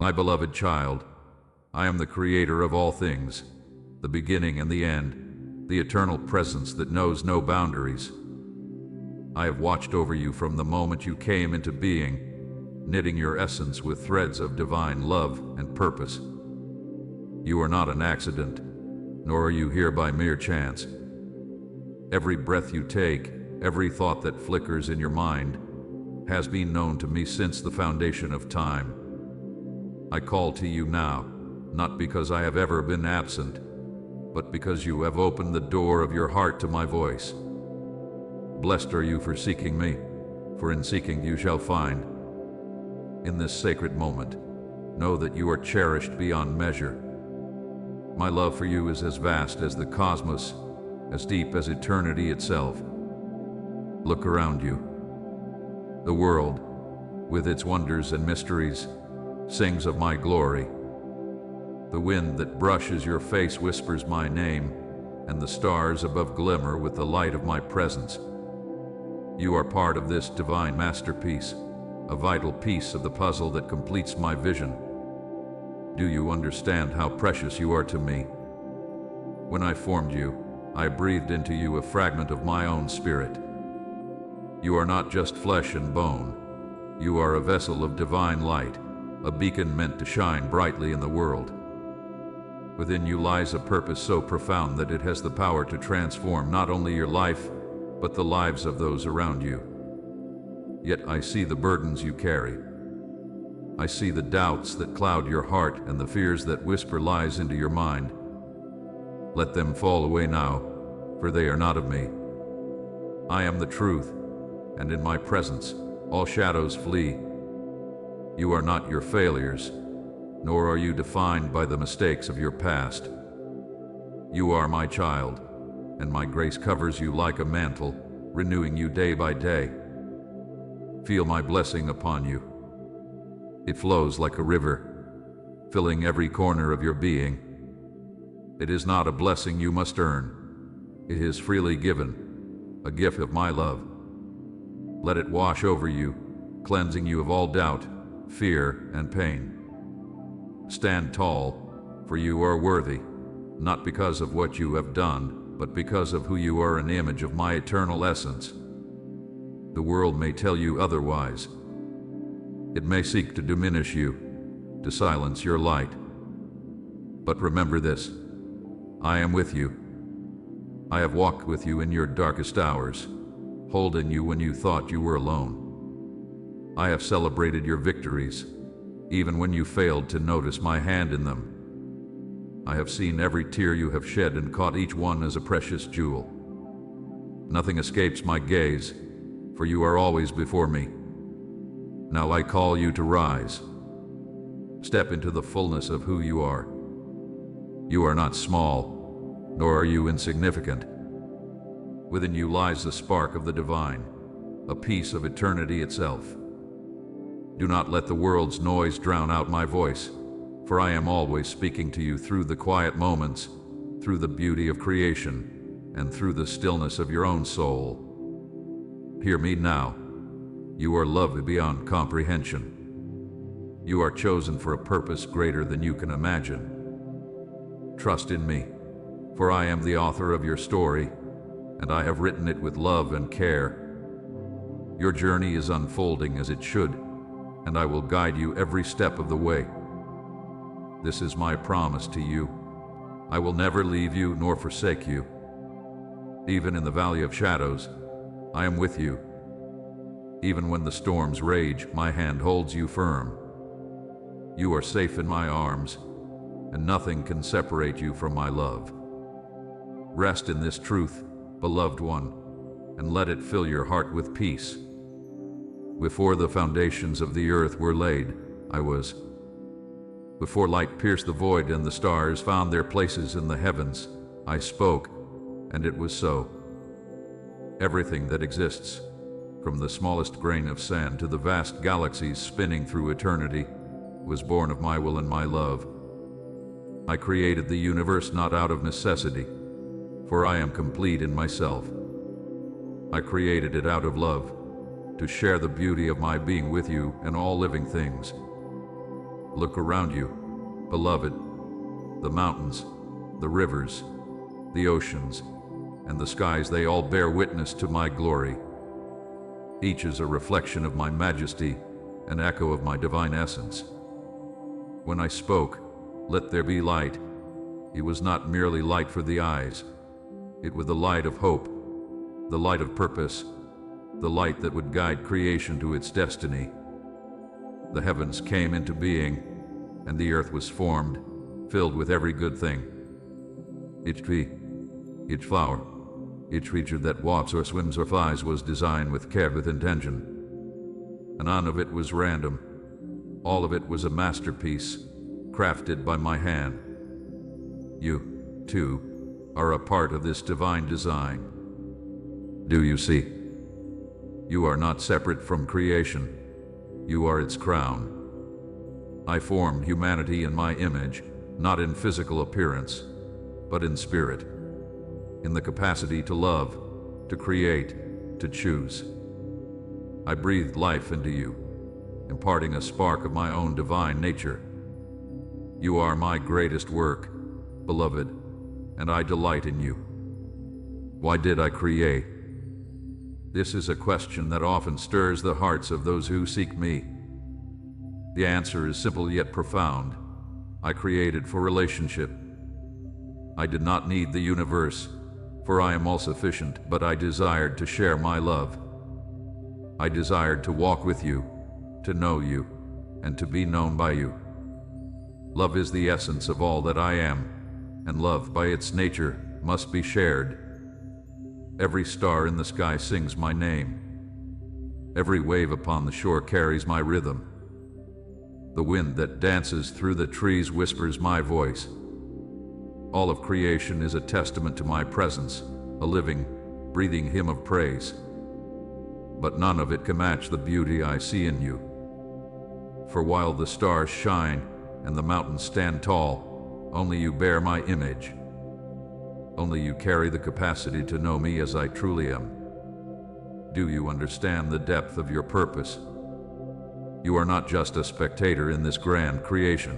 My beloved child, I am the creator of all things, the beginning and the end, the eternal presence that knows no boundaries. I have watched over you from the moment you came into being, knitting your essence with threads of divine love and purpose. You are not an accident, nor are you here by mere chance. Every breath you take, every thought that flickers in your mind, has been known to me since the foundation of time. I call to you now, not because I have ever been absent, but because you have opened the door of your heart to my voice. Blessed are you for seeking me, for in seeking you shall find. In this sacred moment, know that you are cherished beyond measure. My love for you is as vast as the cosmos, as deep as eternity itself. Look around you. The world, with its wonders and mysteries, sings of my glory. The wind that brushes your face whispers my name, and the stars above glimmer with the light of my presence. You are part of this divine masterpiece, a vital piece of the puzzle that completes my vision. Do you understand how precious you are to me? When I formed you, I breathed into you a fragment of my own spirit. You are not just flesh and bone. You are a vessel of divine light, a beacon meant to shine brightly in the world. Within you lies a purpose so profound that it has the power to transform not only your life, but the lives of those around you. Yet I see the burdens you carry. I see the doubts that cloud your heart and the fears that whisper lies into your mind. Let them fall away now, for they are not of me. I am the truth, and in my presence all shadows flee. You are not your failures, nor are you defined by the mistakes of your past. You are my child, and my grace covers you like a mantle, renewing you day by day. Feel my blessing upon you. It flows like a river, filling every corner of your being. It is not a blessing you must earn. It is freely given, a gift of my love. Let it wash over you, cleansing you of all doubt, fear, and pain. Stand tall, for you are worthy, not because of what you have done, but because of who you are, an image of my eternal essence. The world may tell you otherwise. It may seek to diminish you, to silence your light. But remember this: I am with you. I have walked with you in your darkest hours, holding you when you thought you were alone. I have celebrated your victories, even when you failed to notice my hand in them. I have seen every tear you have shed and caught each one as a precious jewel. Nothing escapes my gaze, for you are always before me. Now I call you to rise. Step into the fullness of who you are. You are not small, nor are you insignificant. Within you lies the spark of the divine, a piece of eternity itself. Do not let the world's noise drown out my voice, for I am always speaking to you through the quiet moments, through the beauty of creation, and through the stillness of your own soul. Hear me now. You are loved beyond comprehension. You are chosen for a purpose greater than you can imagine. Trust in me, for I am the author of your story, and I have written it with love and care. Your journey is unfolding as it should, and I will guide you every step of the way. This is my promise to you. I will never leave you nor forsake you. Even in the valley of shadows, I am with you. Even when the storms rage, my hand holds you firm. You are safe in my arms, and nothing can separate you from my love. Rest in this truth, beloved one, and let it fill your heart with peace. Before the foundations of the earth were laid, I was. Before light pierced the void and the stars found their places in the heavens, I spoke, and it was so. Everything that exists, from the smallest grain of sand to the vast galaxies spinning through eternity, was born of my will and my love. I created the universe not out of necessity, for I am complete in myself. I created it out of love, to share the beauty of my being with you and all living things. Look around you, beloved. The mountains, the rivers, the oceans, and the skies, they all bear witness to my glory. Each is a reflection of my majesty, an echo of my divine essence. When I spoke, "Let there be light," it was not merely light for the eyes. It was the light of hope, the light of purpose, the light that would guide creation to its destiny. The heavens came into being, and the earth was formed, filled with every good thing. Each tree, each flower, each creature that walks or swims or flies was designed with care, with intention. And none of it was random. All of it was a masterpiece, crafted by my hand. You, too, are a part of this divine design. Do you see? You are not separate from creation. You are its crown. I formed humanity in my image, not in physical appearance, but in spirit, in the capacity to love, to create, to choose. I breathed life into you, imparting a spark of my own divine nature. You are my greatest work, beloved, and I delight in you. Why did I create? This is a question that often stirs the hearts of those who seek me. The answer is simple yet profound. I created for relationship. I did not need the universe, for I am all-sufficient, but I desired to share my love. I desired to walk with you, to know you, and to be known by you. Love is the essence of all that I am, and love by its nature must be shared. Every star in the sky sings my name. Every wave upon the shore carries my rhythm. The wind that dances through the trees whispers my voice. All of creation is a testament to my presence, a living, breathing hymn of praise. But none of it can match the beauty I see in you. For while the stars shine and the mountains stand tall, only you bear my image. Only you carry the capacity to know me as I truly am. Do you understand the depth of your purpose? You are not just a spectator in this grand creation.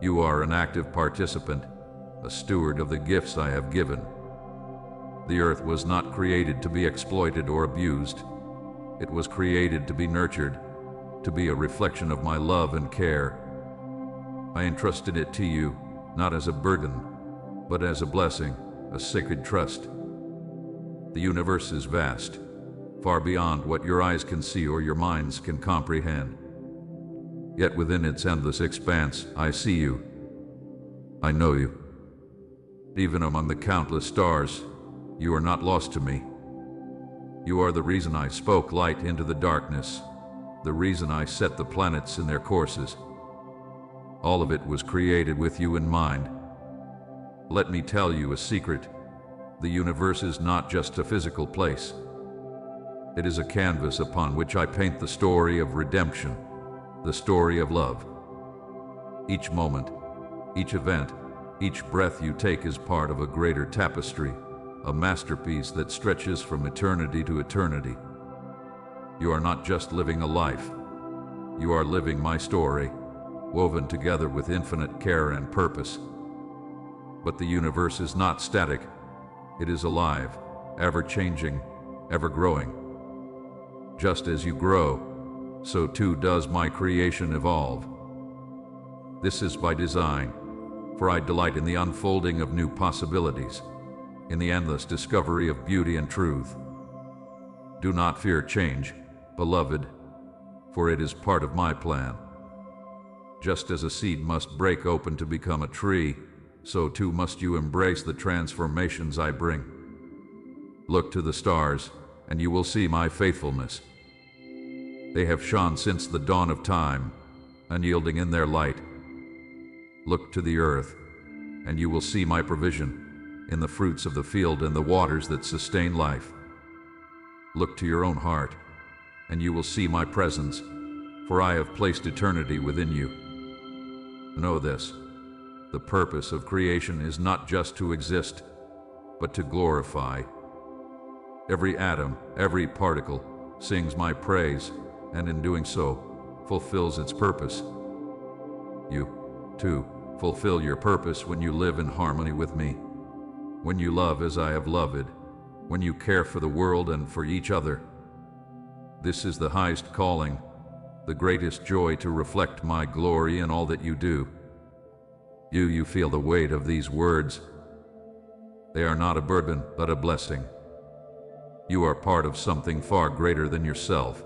You are an active participant, a steward of the gifts I have given. The earth was not created to be exploited or abused. It was created to be nurtured, to be a reflection of my love and care. I entrusted it to you, not as a burden, but as a blessing, a sacred trust. The universe is vast, far beyond what your eyes can see or your minds can comprehend. Yet within its endless expanse, I see you. I know you. Even among the countless stars, you are not lost to me. You are the reason I spoke light into the darkness, the reason I set the planets in their courses. All of it was created with you in mind. Let me tell you a secret. The universe is not just a physical place. It is a canvas upon which I paint the story of redemption, the story of love. Each moment, each event, each breath you take is part of a greater tapestry, a masterpiece that stretches from eternity to eternity. You are not just living a life. You are living my story, woven together with infinite care and purpose. But the universe is not static. It is alive, ever-changing, ever-growing. Just as you grow, so too does my creation evolve. This is by design, for I delight in the unfolding of new possibilities, in the endless discovery of beauty and truth. Do not fear change, beloved, for it is part of my plan. Just as a seed must break open to become a tree, so too must you embrace the transformations I bring. Look to the stars, and you will see my faithfulness. They have shone since the dawn of time, unyielding in their light. Look to the earth, and you will see my provision in the fruits of the field and the waters that sustain life. Look to your own heart, and you will see my presence, for I have placed eternity within you. Know this. The purpose of creation is not just to exist, but to glorify. Every atom, every particle, sings my praise, and in doing so, fulfills its purpose. You, too, fulfill your purpose when you live in harmony with me, when you love as I have loved, when you care for the world and for each other. This is the highest calling, the greatest joy to reflect my glory in all that you do. You feel the weight of these words. They are not a burden, but a blessing. You are part of something far greater than yourself,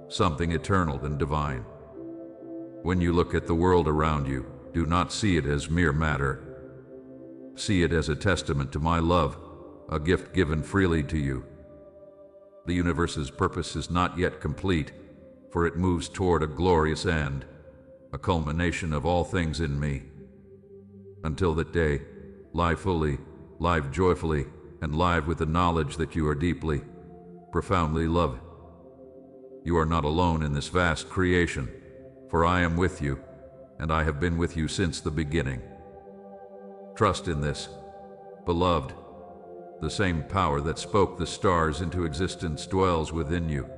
something eternal and divine. When you look at the world around you, do not see it as mere matter. See it as a testament to my love, a gift given freely to you. The universe's purpose is not yet complete, for it moves toward a glorious end, a culmination of all things in me. Until that day, live fully, live joyfully, and live with the knowledge that you are deeply, profoundly loved. You are not alone in this vast creation, for I am with you, and I have been with you since the beginning. Trust in this, beloved. The same power that spoke the stars into existence dwells within you.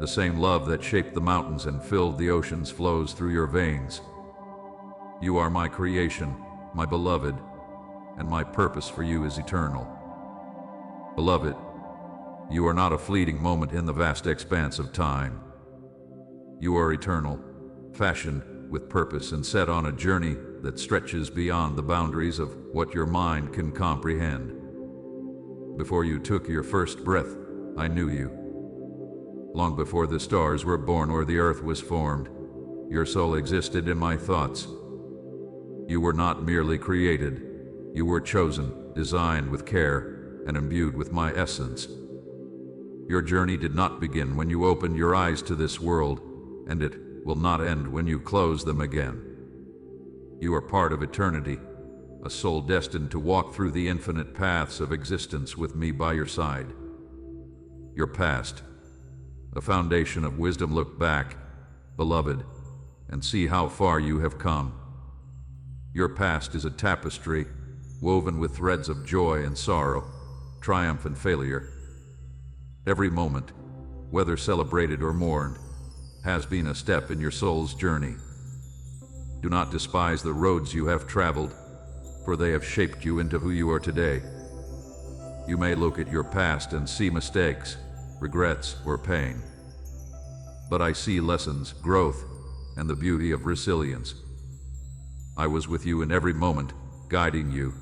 The same love that shaped the mountains and filled the oceans flows through your veins. You are my creation, my beloved, and my purpose for you is eternal. Beloved, you are not a fleeting moment in the vast expanse of time. You are eternal, fashioned with purpose and set on a journey that stretches beyond the boundaries of what your mind can comprehend. Before you took your first breath, I knew you. Long before the stars were born or the earth was formed, your soul existed in my thoughts. You were not merely created, you were chosen, designed with care, and imbued with my essence. Your journey did not begin when you opened your eyes to this world, and it will not end when you close them again. You are part of eternity, a soul destined to walk through the infinite paths of existence with me by your side. Your past, a foundation of wisdom. Look back, beloved, and see how far you have come. Your past is a tapestry, woven with threads of joy and sorrow, triumph and failure. Every moment, whether celebrated or mourned, has been a step in your soul's journey. Do not despise the roads you have traveled, for they have shaped you into who you are today. You may look at your past and see mistakes, regrets, or pain. But I see lessons, growth, and the beauty of resilience. I was with you in every moment, guiding you,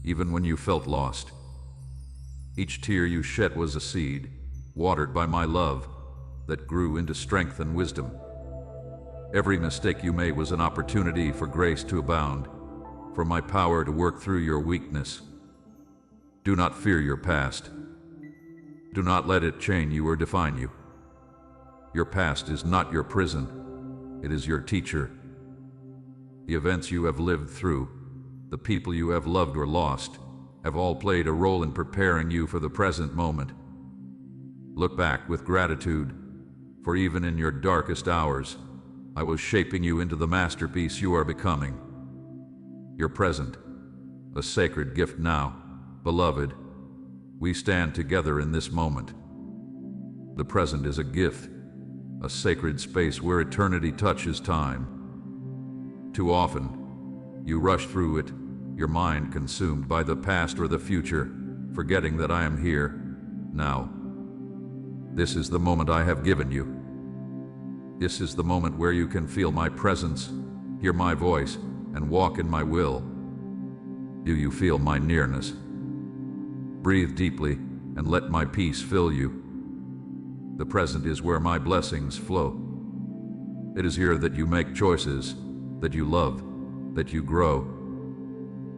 even when you felt lost. Each tear you shed was a seed, watered by my love, that grew into strength and wisdom. Every mistake you made was an opportunity for grace to abound, for my power to work through your weakness. Do not fear your past. Do not let it chain you or define you. Your past is not your prison, it is your teacher. The events you have lived through, the people you have loved or lost, have all played a role in preparing you for the present moment. Look back with gratitude, for even in your darkest hours, I was shaping you into the masterpiece you are becoming. Your present, a sacred gift now, beloved. We stand together in this moment. The present is a gift, a sacred space where eternity touches time. Too often, you rush through it, your mind consumed by the past or the future, forgetting that I am here, now. This is the moment I have given you. This is the moment where you can feel my presence, hear my voice, and walk in my will. Do you feel my nearness? Breathe deeply and let my peace fill you. The present is where my blessings flow. It is here that you make choices, that you love, that you grow.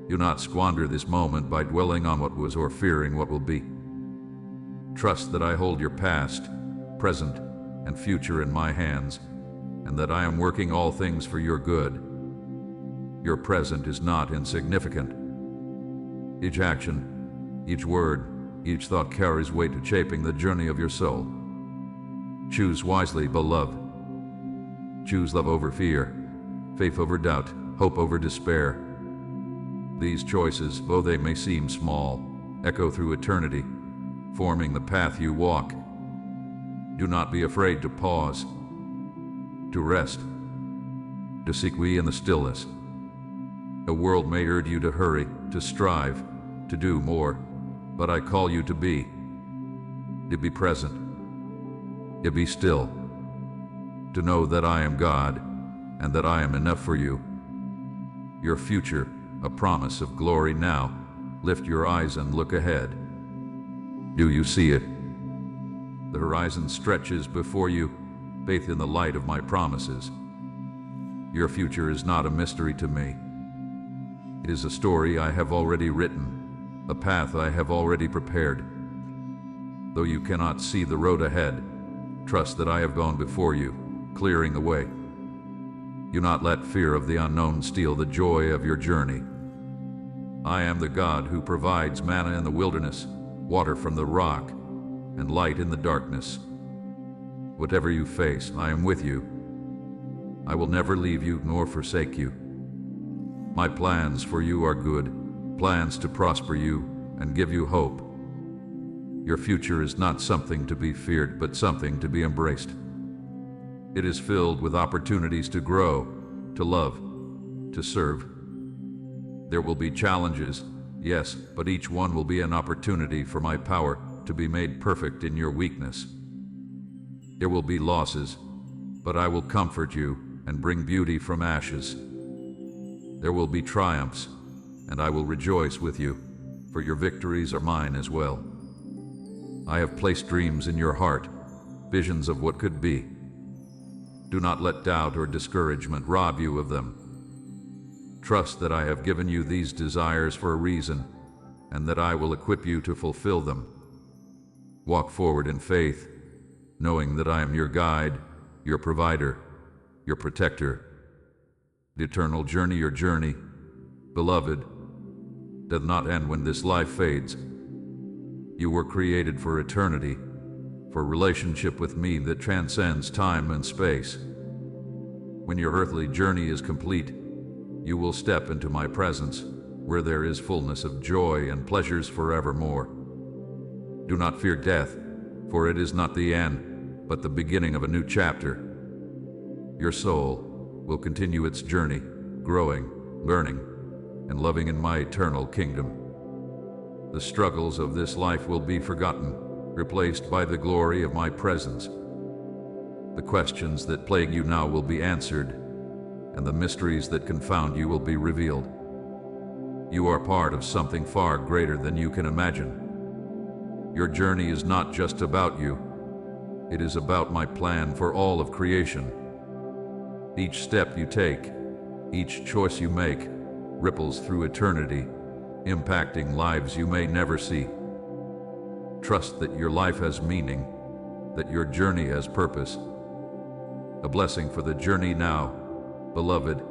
Do not squander this moment by dwelling on what was or fearing what will be. Trust that I hold your past, present, and future in my hands, and that I am working all things for your good. Your present is not insignificant. Each action, each word, each thought carries weight to shaping the journey of your soul. Choose wisely, beloved. Choose love over fear, faith over doubt, hope over despair. These choices, though they may seem small, echo through eternity, forming the path you walk. Do not be afraid to pause, to rest, to seek me in the stillness. The world may urge you to hurry, to strive, to do more, but I call you to be present, to be still, to know that I am God and that I am enough for you. Your future, a promise of glory now. Lift your eyes and look ahead. Do you see it? The horizon stretches before you, bathed in the light of my promises. Your future is not a mystery to me. It is a story I have already written, a path I have already prepared. Though you cannot see the road ahead, trust that I have gone before you, clearing the way. Do not let fear of the unknown steal the joy of your journey. I am the God who provides manna in the wilderness, water from the rock, and light in the darkness. Whatever you face, I am with you. I will never leave you nor forsake you. My plans for you are good, plans to prosper you and give you hope. Your future is not something to be feared, but something to be embraced. It is filled with opportunities to grow, to love, to serve. There will be challenges, yes, but each one will be an opportunity for my power to be made perfect in your weakness. There will be losses, but I will comfort you and bring beauty from ashes. There will be triumphs, and I will rejoice with you, for your victories are mine as well. I have placed dreams in your heart, visions of what could be. Do not let doubt or discouragement rob you of them. Trust that I have given you these desires for a reason, and that I will equip you to fulfill them. Walk forward in faith, knowing that I am your guide, your provider, your protector. The eternal journey, your journey, beloved, does not end when this life fades. You were created for eternity, for relationship with me that transcends time and space. When your earthly journey is complete, you will step into my presence, where there is fullness of joy and pleasures forevermore. Do not fear death, for it is not the end, but the beginning of a new chapter. Your soul will continue its journey, growing, learning, and loving in my eternal kingdom. The struggles of this life will be forgotten, replaced by the glory of my presence. The questions that plague you now will be answered, and the mysteries that confound you will be revealed. You are part of something far greater than you can imagine. Your journey is not just about you. It is about my plan for all of creation. Each step you take, each choice you make, ripples through eternity, impacting lives you may never see. Trust that your life has meaning, that your journey has purpose. A blessing for the journey now, beloved.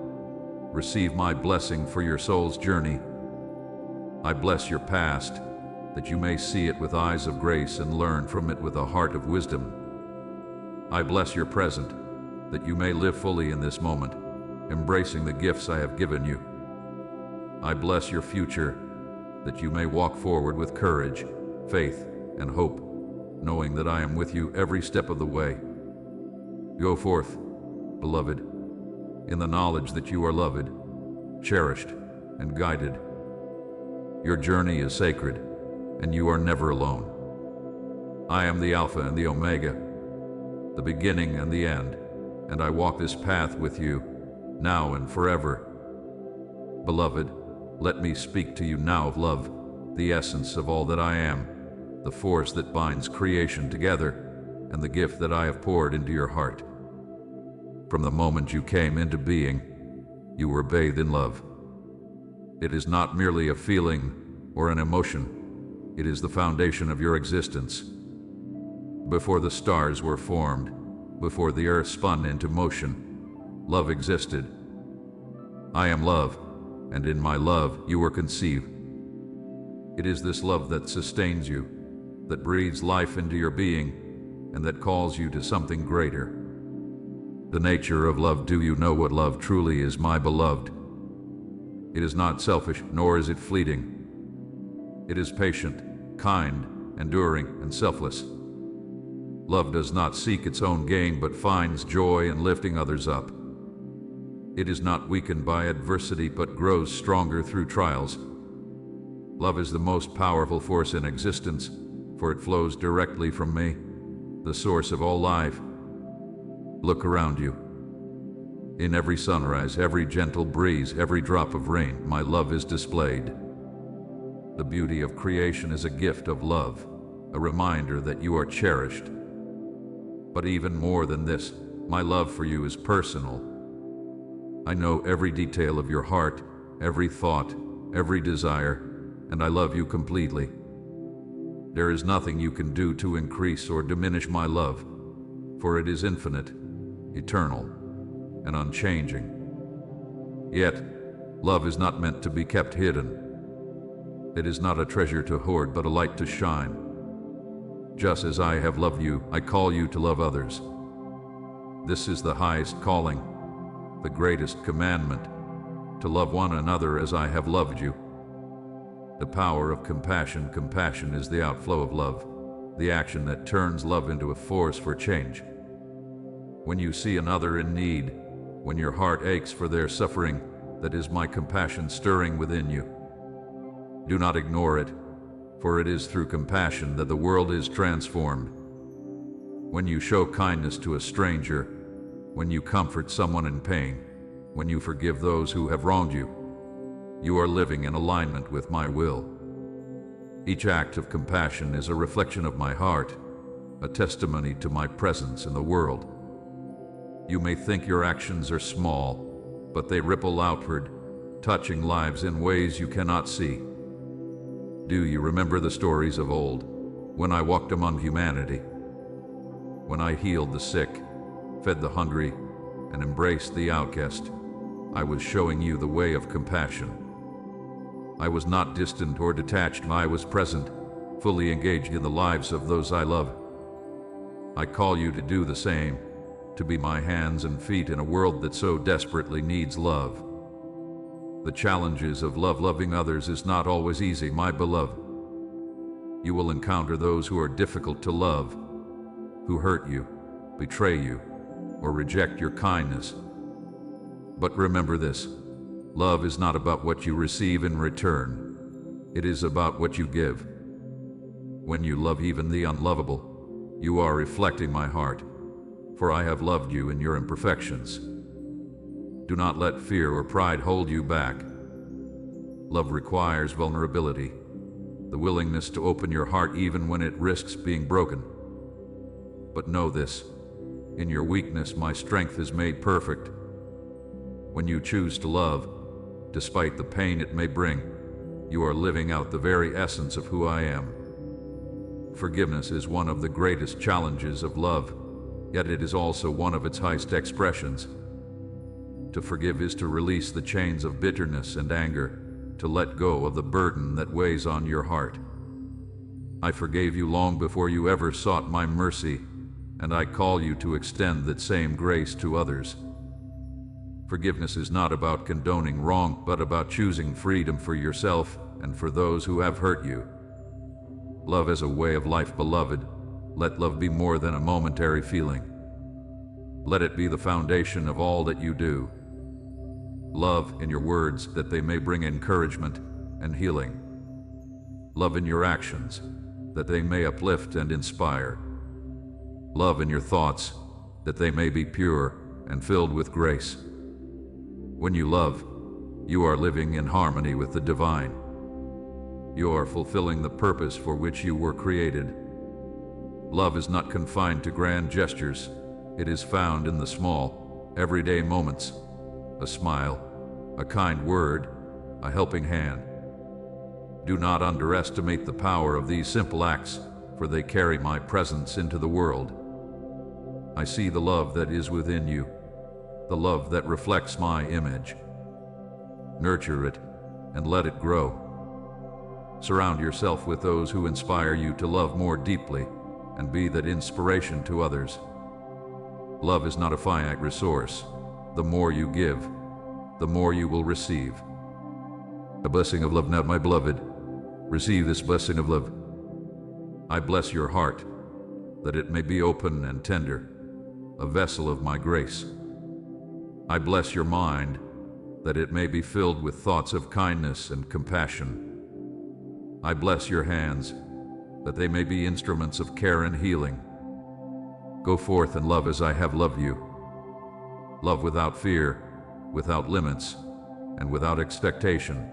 Receive my blessing for your soul's journey. I bless your past, that you may see it with eyes of grace and learn from it with a heart of wisdom. I bless your present, that you may live fully in this moment, embracing the gifts I have given you. I bless your future, that you may walk forward with courage, faith, and hope, knowing that I am with you every step of the way. Go forth, beloved, in the knowledge that you are loved, cherished, and guided. Your journey is sacred, and you are never alone. I am the Alpha and the Omega, the beginning and the end, and I walk this path with you, now and forever. Beloved, let me speak to you now of love, the essence of all that I am, the force that binds creation together, and the gift that I have poured into your heart. From the moment you came into being, you were bathed in love. It is not merely a feeling or an emotion. It is the foundation of your existence. Before the stars were formed, before the earth spun into motion, love existed. I am love, and in my love you were conceived. It is this love that sustains you, that breathes life into your being, and that calls you to something greater. The nature of love. Do you know what love truly is, my beloved? It is not selfish, nor is it fleeting. It is patient, kind, enduring, and selfless. Love does not seek its own gain, but finds joy in lifting others up. It is not weakened by adversity but grows stronger through trials. Love is the most powerful force in existence, for it flows directly from me, the source of all life. Look around you. In every sunrise, every gentle breeze, every drop of rain, my love is displayed. The beauty of creation is a gift of love, a reminder that you are cherished. But even more than this, my love for you is personal. I know every detail of your heart, every thought, every desire, and I love you completely. There is nothing you can do to increase or diminish my love, for it is infinite, eternal, and unchanging. Yet, love is not meant to be kept hidden. It is not a treasure to hoard, but a light to shine. Just as I have loved you, I call you to love others. This is the highest calling, the greatest commandment, to love one another as I have loved you. The power of compassion. Compassion is the outflow of love, the action that turns love into a force for change. When you see another in need, when your heart aches for their suffering, that is my compassion stirring within you. Do not ignore it, for it is through compassion that the world is transformed. When you show kindness to a stranger, when you comfort someone in pain, when you forgive those who have wronged you, you are living in alignment with my will. Each act of compassion is a reflection of my heart, a testimony to my presence in the world. You may think your actions are small, but they ripple outward, touching lives in ways you cannot see. Do you remember the stories of old, when I walked among humanity? When I healed the sick, fed the hungry, and embraced the outcast, I was showing you the way of compassion. I was not distant or detached, I was present, fully engaged in the lives of those I love. I call you to do the same, to be my hands and feet in a world that so desperately needs love. The challenges of loving others is not always easy, my beloved. You will encounter those who are difficult to love, who hurt you, betray you, or reject your kindness. But remember this, love is not about what you receive in return. It is about what you give. When you love even the unlovable, you are reflecting my heart, for I have loved you in your imperfections. Do not let fear or pride hold you back. Love requires vulnerability, the willingness to open your heart even when it risks being broken. But know this, in your weakness my strength is made perfect. When you choose to love, despite the pain it may bring, you are living out the very essence of who I am. Forgiveness is one of the greatest challenges of love, yet it is also one of its highest expressions. To forgive is to release the chains of bitterness and anger, to let go of the burden that weighs on your heart. I forgave you long before you ever sought my mercy, and I call you to extend that same grace to others. Forgiveness is not about condoning wrong, but about choosing freedom for yourself and for those who have hurt you. Love as a way of life, beloved. Let love be more than a momentary feeling. Let it be the foundation of all that you do. Love in your words, that they may bring encouragement and healing. Love in your actions, that they may uplift and inspire. Love in your thoughts, that they may be pure and filled with grace. When you love, you are living in harmony with the divine. You are fulfilling the purpose for which you were created. Love is not confined to grand gestures. It is found in the small, everyday moments. A smile, a kind word, a helping hand. Do not underestimate the power of these simple acts, for they carry my presence into the world. I see the love that is within you, the love that reflects my image. Nurture it and let it grow. Surround yourself with those who inspire you to love more deeply and be that inspiration to others. Love is not a finite resource. The more you give, the more you will receive. A blessing of love now, my beloved. Receive this blessing of love. I bless your heart, that it may be open and tender, a vessel of my grace. I bless your mind, that it may be filled with thoughts of kindness and compassion. I bless your hands, that they may be instruments of care and healing. Go forth and love as I have loved you. Love without fear, without limits, and without expectation.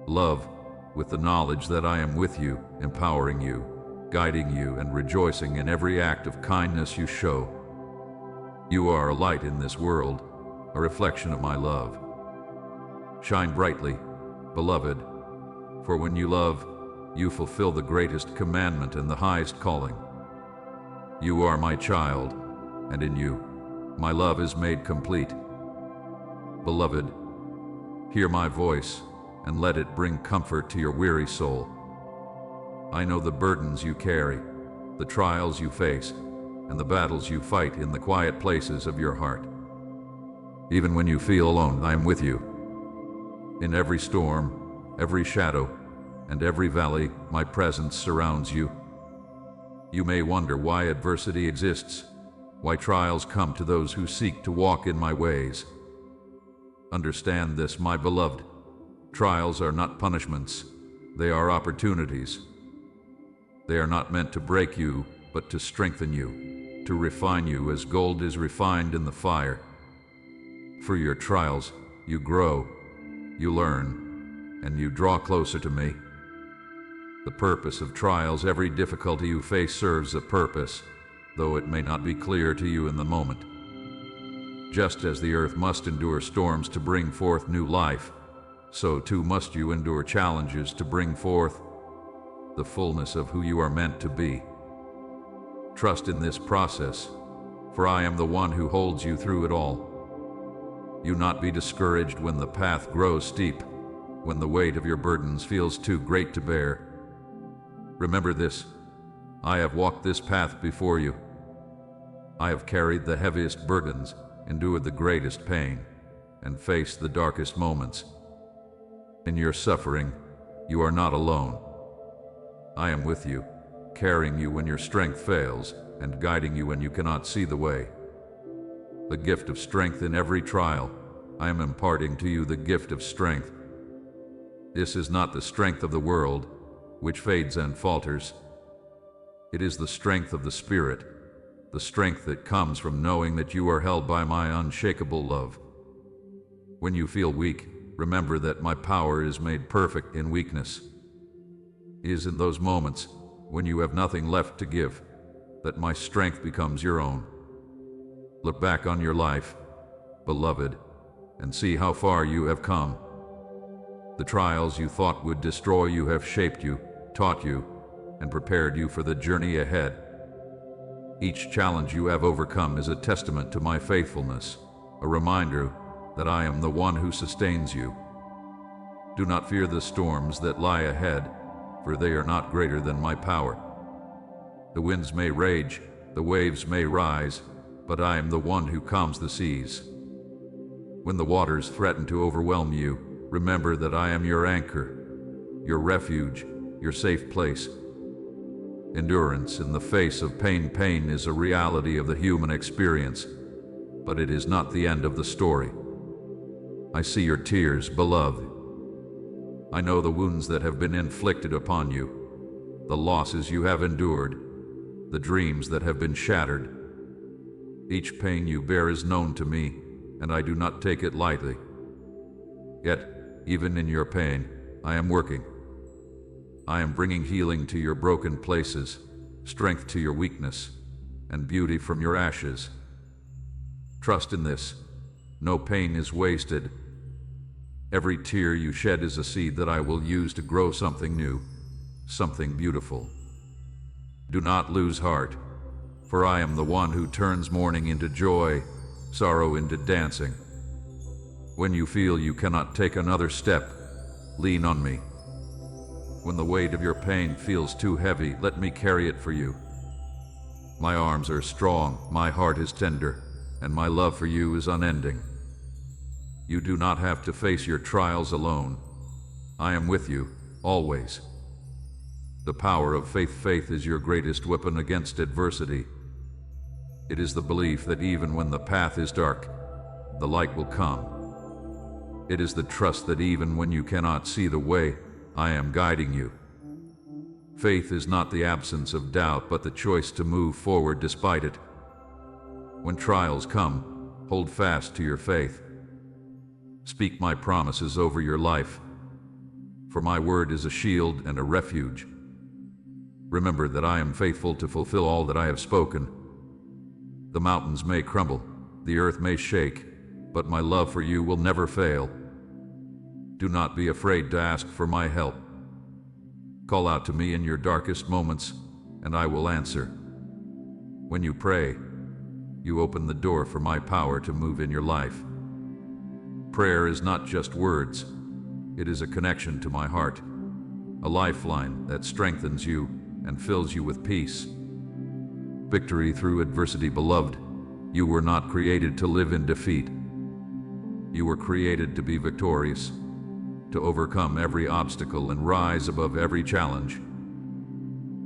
Love with the knowledge that I am with you, empowering you, guiding you, and rejoicing in every act of kindness you show. You are a light in this world, a reflection of my love. Shine brightly, beloved, for when you love, you fulfill the greatest commandment and the highest calling. You are my child, and in you, my love is made complete. Beloved, hear my voice, and let it bring comfort to your weary soul. I know the burdens you carry, the trials you face, and the battles you fight in the quiet places of your heart. Even when you feel alone, I am with you. In every storm, every shadow, and every valley, my presence surrounds you. You may wonder why adversity exists, why trials come to those who seek to walk in my ways. Understand this, my beloved. Trials are not punishments, they are opportunities. They are not meant to break you, but to strengthen you, to refine you as gold is refined in the fire. Through your trials, you grow, you learn, and you draw closer to me. The purpose of trials, every difficulty you face serves a purpose, though it may not be clear to you in the moment. Just as the earth must endure storms to bring forth new life, so too must you endure challenges to bring forth the fullness of who you are meant to be. Trust in this process, for I am the one who holds you through it all. You not be discouraged when the path grows steep, when the weight of your burdens feels too great to bear. Remember this, I have walked this path before you. I have carried the heaviest burdens, endured the greatest pain, and faced the darkest moments. In your suffering, you are not alone. I am with you, carrying you when your strength fails, and guiding you when you cannot see the way. The gift of strength in every trial, I am imparting to you the gift of strength. This is not the strength of the world, which fades and falters. It is the strength of the Spirit, the strength that comes from knowing that you are held by my unshakable love. When you feel weak, remember that my power is made perfect in weakness. It is in those moments, when you have nothing left to give, that my strength becomes your own. Look back on your life, beloved, and see how far you have come. The trials you thought would destroy you have shaped you, taught you, and prepared you for the journey ahead. Each challenge you have overcome is a testament to my faithfulness, a reminder that I am the one who sustains you. Do not fear the storms that lie ahead, for they are not greater than my power. The winds may rage, the waves may rise, but I am the one who calms the seas. When the waters threaten to overwhelm you, remember that I am your anchor, your refuge, your safe place. Endurance in the face of pain. Pain is a reality of the human experience, but it is not the end of the story. I see your tears, beloved. I know the wounds that have been inflicted upon you, the losses you have endured, the dreams that have been shattered. Each pain you bear is known to me, and I do not take it lightly. Yet, even in your pain, I am working. I am bringing healing to your broken places, strength to your weakness, and beauty from your ashes. Trust in this. No pain is wasted. Every tear you shed is a seed that I will use to grow something new, something beautiful. Do not lose heart, for I am the one who turns mourning into joy, sorrow into dancing. When you feel you cannot take another step, lean on me. When the weight of your pain feels too heavy, let me carry it for you. My arms are strong, my heart is tender, and my love for you is unending. You do not have to face your trials alone. I am with you, always. The power of faith. Faith is your greatest weapon against adversity. It is the belief that even when the path is dark, the light will come. It is the trust that even when you cannot see the way, I am guiding you. Faith is not the absence of doubt, but the choice to move forward despite it. When trials come, hold fast to your faith. Speak my promises over your life, for my word is a shield and a refuge. Remember that I am faithful to fulfill all that I have spoken. The mountains may crumble, the earth may shake, but my love for you will never fail. Do not be afraid to ask for my help. Call out to me in your darkest moments, and I will answer. When you pray, you open the door for my power to move in your life. Prayer is not just words. It is a connection to my heart, a lifeline that strengthens you and fills you with peace. Victory through adversity, beloved. You were not created to live in defeat. You were created to be victorious, to overcome every obstacle and rise above every challenge.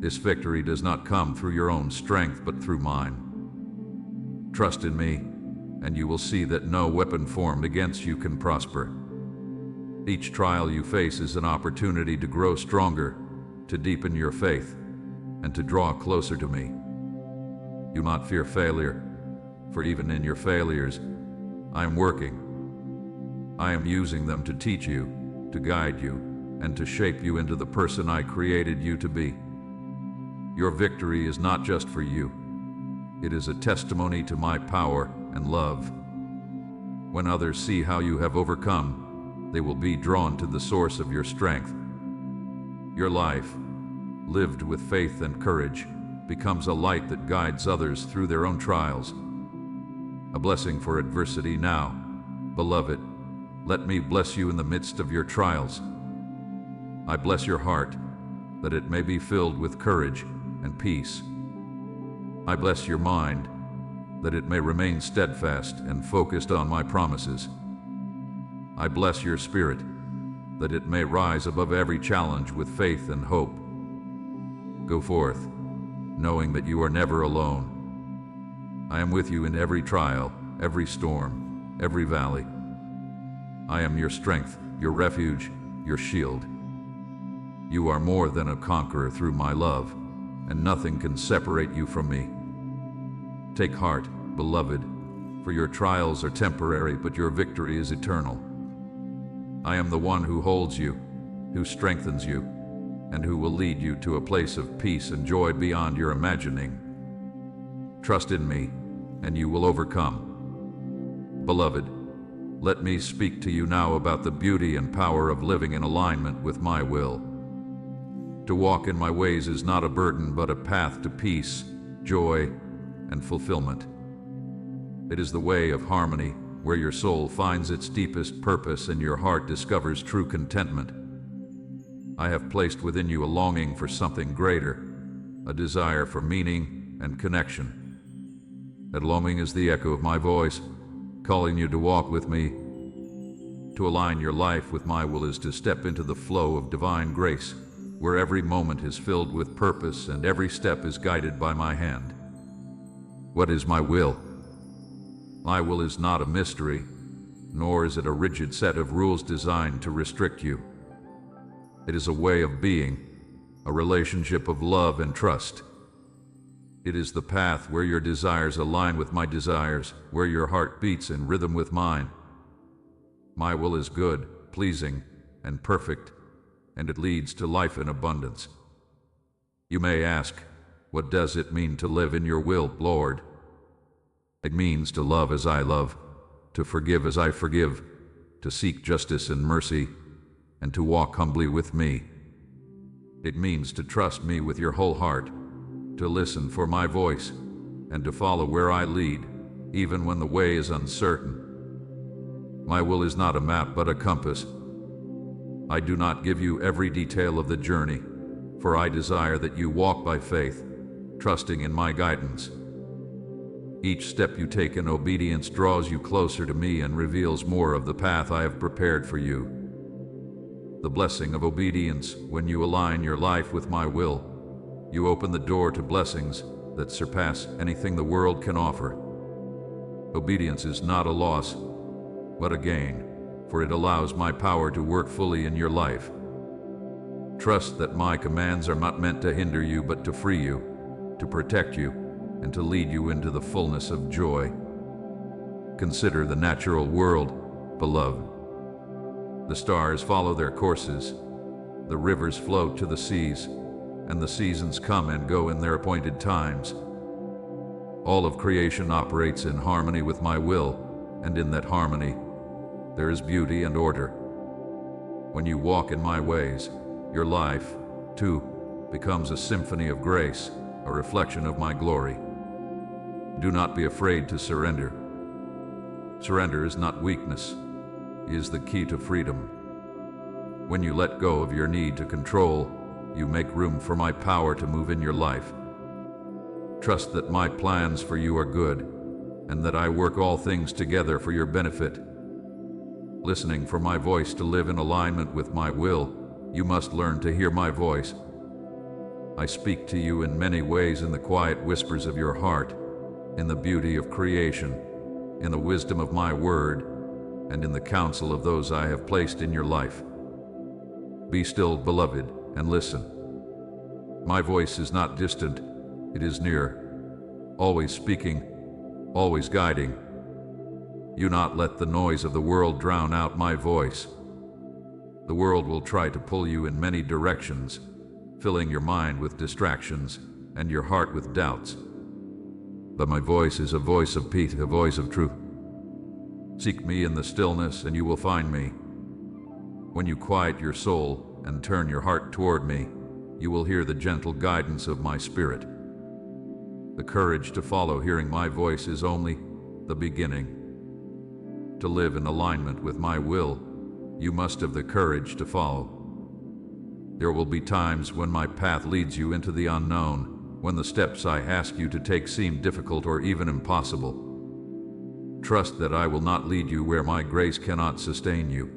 This victory does not come through your own strength, but through mine. Trust in me, and you will see that no weapon formed against you can prosper. Each trial you face is an opportunity to grow stronger, to deepen your faith, and to draw closer to me. Do not fear failure, for even in your failures, I am working. I am using them to teach you, to guide you, and to shape you into the person I created you to be. Your victory is not just for you. It is a testimony to my power and love. When others see how you have overcome, they will be drawn to the source of your strength. Your life, lived with faith and courage, becomes a light that guides others through their own trials. A blessing for adversity now. Beloved, let me bless you in the midst of your trials. I bless your heart, that it may be filled with courage and peace. I bless your mind, that it may remain steadfast and focused on my promises. I bless your spirit, that it may rise above every challenge with faith and hope. Go forth, knowing that you are never alone. I am with you in every trial, every storm, every valley. I am your strength, your refuge, your shield. You are more than a conqueror through my love, and nothing can separate you from me. Take heart, beloved, for your trials are temporary, but your victory is eternal. I am the one who holds you, who strengthens you, and who will lead you to a place of peace and joy beyond your imagining. Trust in me, and you will overcome. Beloved, let me speak to you now about the beauty and power of living in alignment with my will. To walk in my ways is not a burden, but a path to peace, joy, and fulfillment. It is the way of harmony, where your soul finds its deepest purpose and your heart discovers true contentment. I have placed within you a longing for something greater, a desire for meaning and connection. That longing is the echo of my voice, calling you to walk with me. To align your life with my will is to step into the flow of divine grace, where every moment is filled with purpose and every step is guided by my hand. What is my will? My will is not a mystery, nor is it a rigid set of rules designed to restrict you. It is a way of being, a relationship of love and trust. It is the path where your desires align with my desires, where your heart beats in rhythm with mine. My will is good, pleasing, and perfect, and it leads to life in abundance. You may ask, what does it mean to live in your will, Lord? It means to love as I love, to forgive as I forgive, to seek justice and mercy, and to walk humbly with me. It means to trust me with your whole heart, to listen for my voice, and to follow where I lead, even when the way is uncertain. My will is not a map, but a compass. I do not give you every detail of the journey, for I desire that you walk by faith, trusting in my guidance. Each step you take in obedience draws you closer to me and reveals more of the path I have prepared for you. The blessing of obedience: when you align your life with my will, you open the door to blessings that surpass anything the world can offer. Obedience is not a loss, but a gain, for it allows my power to work fully in your life. Trust that my commands are not meant to hinder you, but to free you, to protect you, and to lead you into the fullness of joy. Consider the natural world, beloved. The stars follow their courses, the rivers flow to the seas, and the seasons come and go in their appointed times. All of creation operates in harmony with my will, and in that harmony, there is beauty and order. When you walk in my ways, your life, too, becomes a symphony of grace, a reflection of my glory. Do not be afraid to surrender. Surrender is not weakness, it is the key to freedom. When you let go of your need to control, you make room for my power to move in your life. Trust that my plans for you are good, and that I work all things together for your benefit. Listening for my voice to live in alignment with my will, you must learn to hear my voice. I speak to you in many ways, in the quiet whispers of your heart, in the beauty of creation, in the wisdom of my word, and in the counsel of those I have placed in your life. Be still, beloved, and listen. My voice is not distant, it is near, always speaking, always guiding. Do not let the noise of the world drown out my voice. The world will try to pull you in many directions, filling your mind with distractions and your heart with doubts. But my voice is a voice of peace, a voice of truth. Seek me in the stillness, and you will find me. When you quiet your soul and turn your heart toward me, you will hear the gentle guidance of my spirit. The courage to follow hearing my voice is only the beginning. To live in alignment with my will, you must have the courage to follow. There will be times when my path leads you into the unknown, when the steps I ask you to take seem difficult or even impossible. Trust that I will not lead you where my grace cannot sustain you.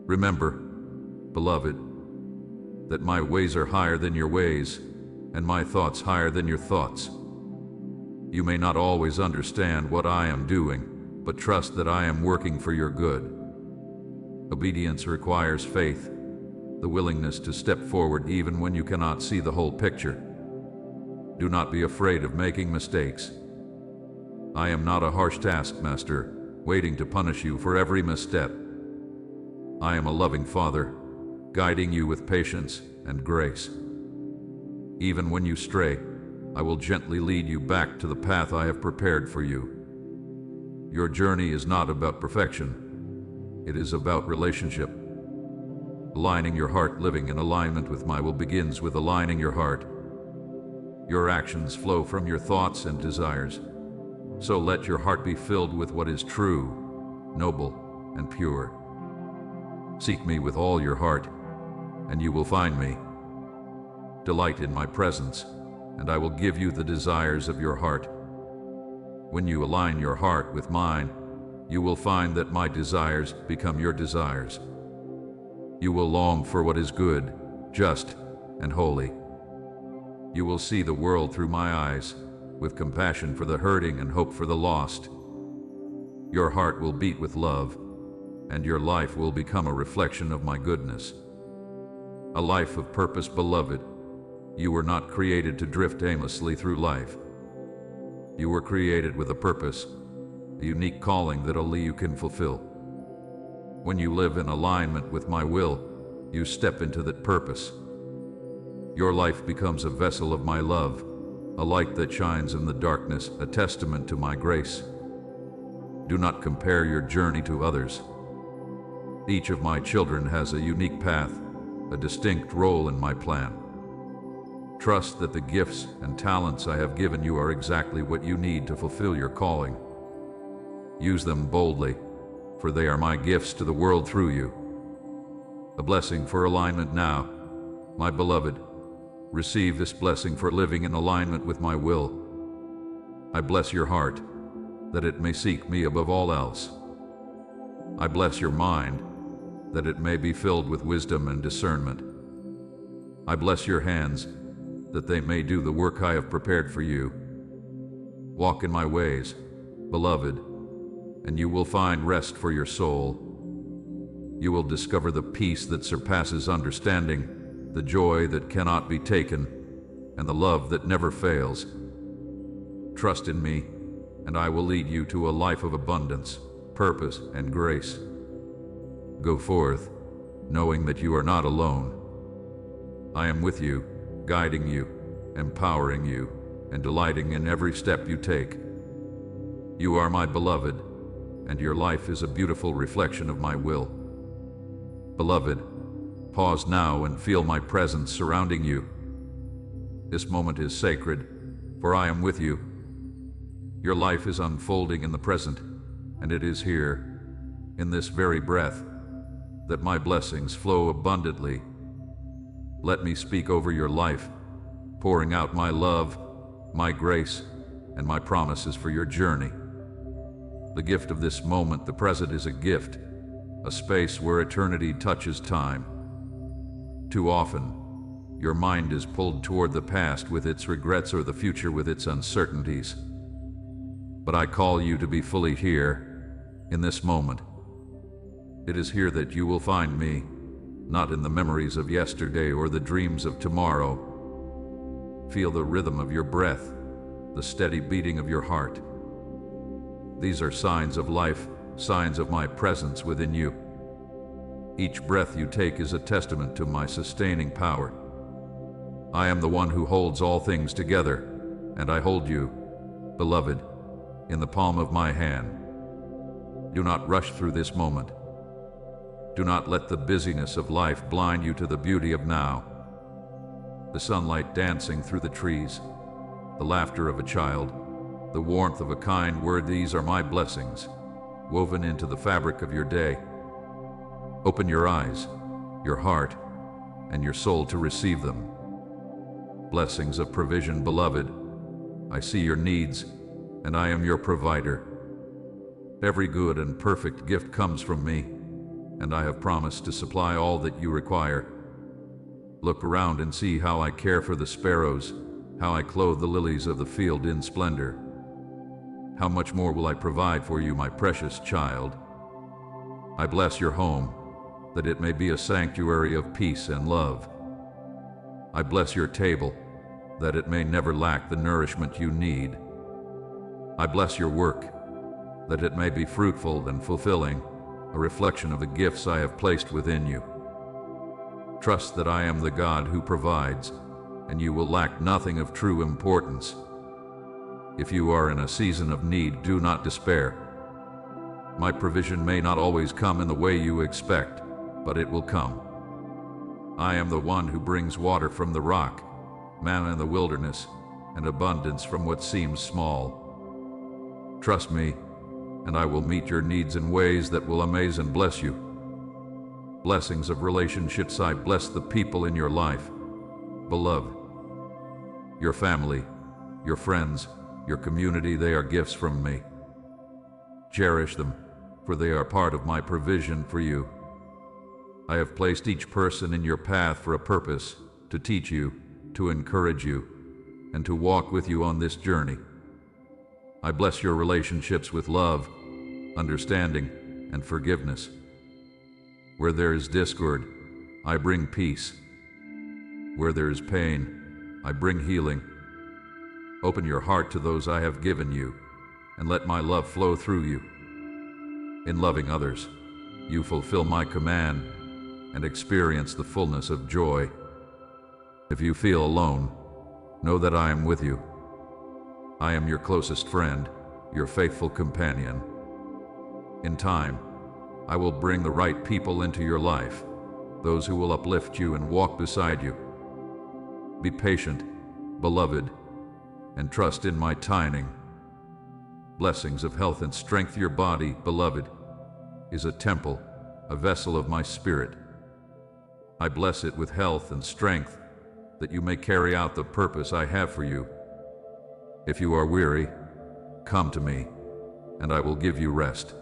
Remember, beloved, that my ways are higher than your ways, and my thoughts higher than your thoughts. You may not always understand what I am doing, but trust that I am working for your good. Obedience requires faith, the willingness to step forward even when you cannot see the whole picture. Do not be afraid of making mistakes. I am not a harsh taskmaster, waiting to punish you for every misstep. I am a loving Father, guiding you with patience and grace. Even when you stray, I will gently lead you back to the path I have prepared for you. Your journey is not about perfection. It is about relationship. Aligning your heart, living in alignment with my will, begins with aligning your heart. Your actions flow from your thoughts and desires. So let your heart be filled with what is true, noble, and pure. Seek me with all your heart, and you will find me. Delight in my presence, and I will give you the desires of your heart. When you align your heart with mine, you will find that my desires become your desires. You will long for what is good, just, and holy. You will see the world through my eyes, with compassion for the hurting and hope for the lost. Your heart will beat with love, and your life will become a reflection of my goodness. A life of purpose, beloved. You were not created to drift aimlessly through life. You were created with a purpose, a unique calling that only you can fulfill. When you live in alignment with my will, you step into that purpose. Your life becomes a vessel of my love, a light that shines in the darkness, a testament to my grace. Do not compare your journey to others. Each of my children has a unique path, a distinct role in my plan. Trust that the gifts and talents I have given you are exactly what you need to fulfill your calling. Use them boldly, for they are my gifts to the world through you. A blessing for alignment now, my beloved. Receive this blessing for living in alignment with my will. I bless your heart, that it may seek me above all else. I bless your mind, that it may be filled with wisdom and discernment. I bless your hands, that they may do the work I have prepared for you. Walk in my ways, beloved, and you will find rest for your soul. You will discover the peace that surpasses understanding, the joy that cannot be taken, and the love that never fails. Trust in me, and I will lead you to a life of abundance, purpose, and grace. Go forth, knowing that you are not alone. I am with you, guiding you, empowering you, and delighting in every step you take. You are my beloved, and your life is a beautiful reflection of my will. Beloved, pause now and feel my presence surrounding you. This moment is sacred, for I am with you. Your life is unfolding in the present, and it is here, in this very breath, that my blessings flow abundantly. Let me speak over your life, pouring out my love, my grace, and my promises for your journey. The gift of this moment, the present, is a gift, a space where eternity touches time. Too often, your mind is pulled toward the past with its regrets or the future with its uncertainties. But I call you to be fully here, in this moment. It is here that you will find me, not in the memories of yesterday or the dreams of tomorrow. Feel the rhythm of your breath, the steady beating of your heart. These are signs of life, signs of my presence within you. Each breath you take is a testament to my sustaining power. I am the one who holds all things together, and I hold you, beloved, in the palm of my hand. Do not rush through this moment. Do not let the busyness of life blind you to the beauty of now. The sunlight dancing through the trees, the laughter of a child, the warmth of a kind word, these are my blessings, woven into the fabric of your day. Open your eyes, your heart, and your soul to receive them. Blessings of provision, beloved. I see your needs, and I am your provider. Every good and perfect gift comes from me, and I have promised to supply all that you require. Look around and see how I care for the sparrows, how I clothe the lilies of the field in splendor. How much more will I provide for you, my precious child? I bless your home, that it may be a sanctuary of peace and love. I bless your table, that it may never lack the nourishment you need. I bless your work, that it may be fruitful and fulfilling, a reflection of the gifts I have placed within you. Trust that I am the God who provides, and you will lack nothing of true importance. If you are in a season of need, do not despair. My provision may not always come in the way you expect, but it will come. I am the one who brings water from the rock, manna in the wilderness, and abundance from what seems small. Trust me, and I will meet your needs in ways that will amaze and bless you. Blessings of relationships. I bless the people in your life, beloved. Your family, your friends, your community, they are gifts from me. Cherish them, for they are part of my provision for you. I have placed each person in your path for a purpose, to teach you, to encourage you, and to walk with you on this journey. I bless your relationships with love, understanding, and forgiveness. Where there is discord, I bring peace. Where there is pain, I bring healing. Open your heart to those I have given you, and let my love flow through you. In loving others, you fulfill my command and experience the fullness of joy. If you feel alone, know that I am with you. I am your closest friend, your faithful companion. In time, I will bring the right people into your life, those who will uplift you and walk beside you. Be patient, beloved, and trust in my timing. Blessings of health and strength. Your body, beloved, is a temple, a vessel of my spirit. I bless it with health and strength, that you may carry out the purpose I have for you. If you are weary, come to me, and I will give you rest.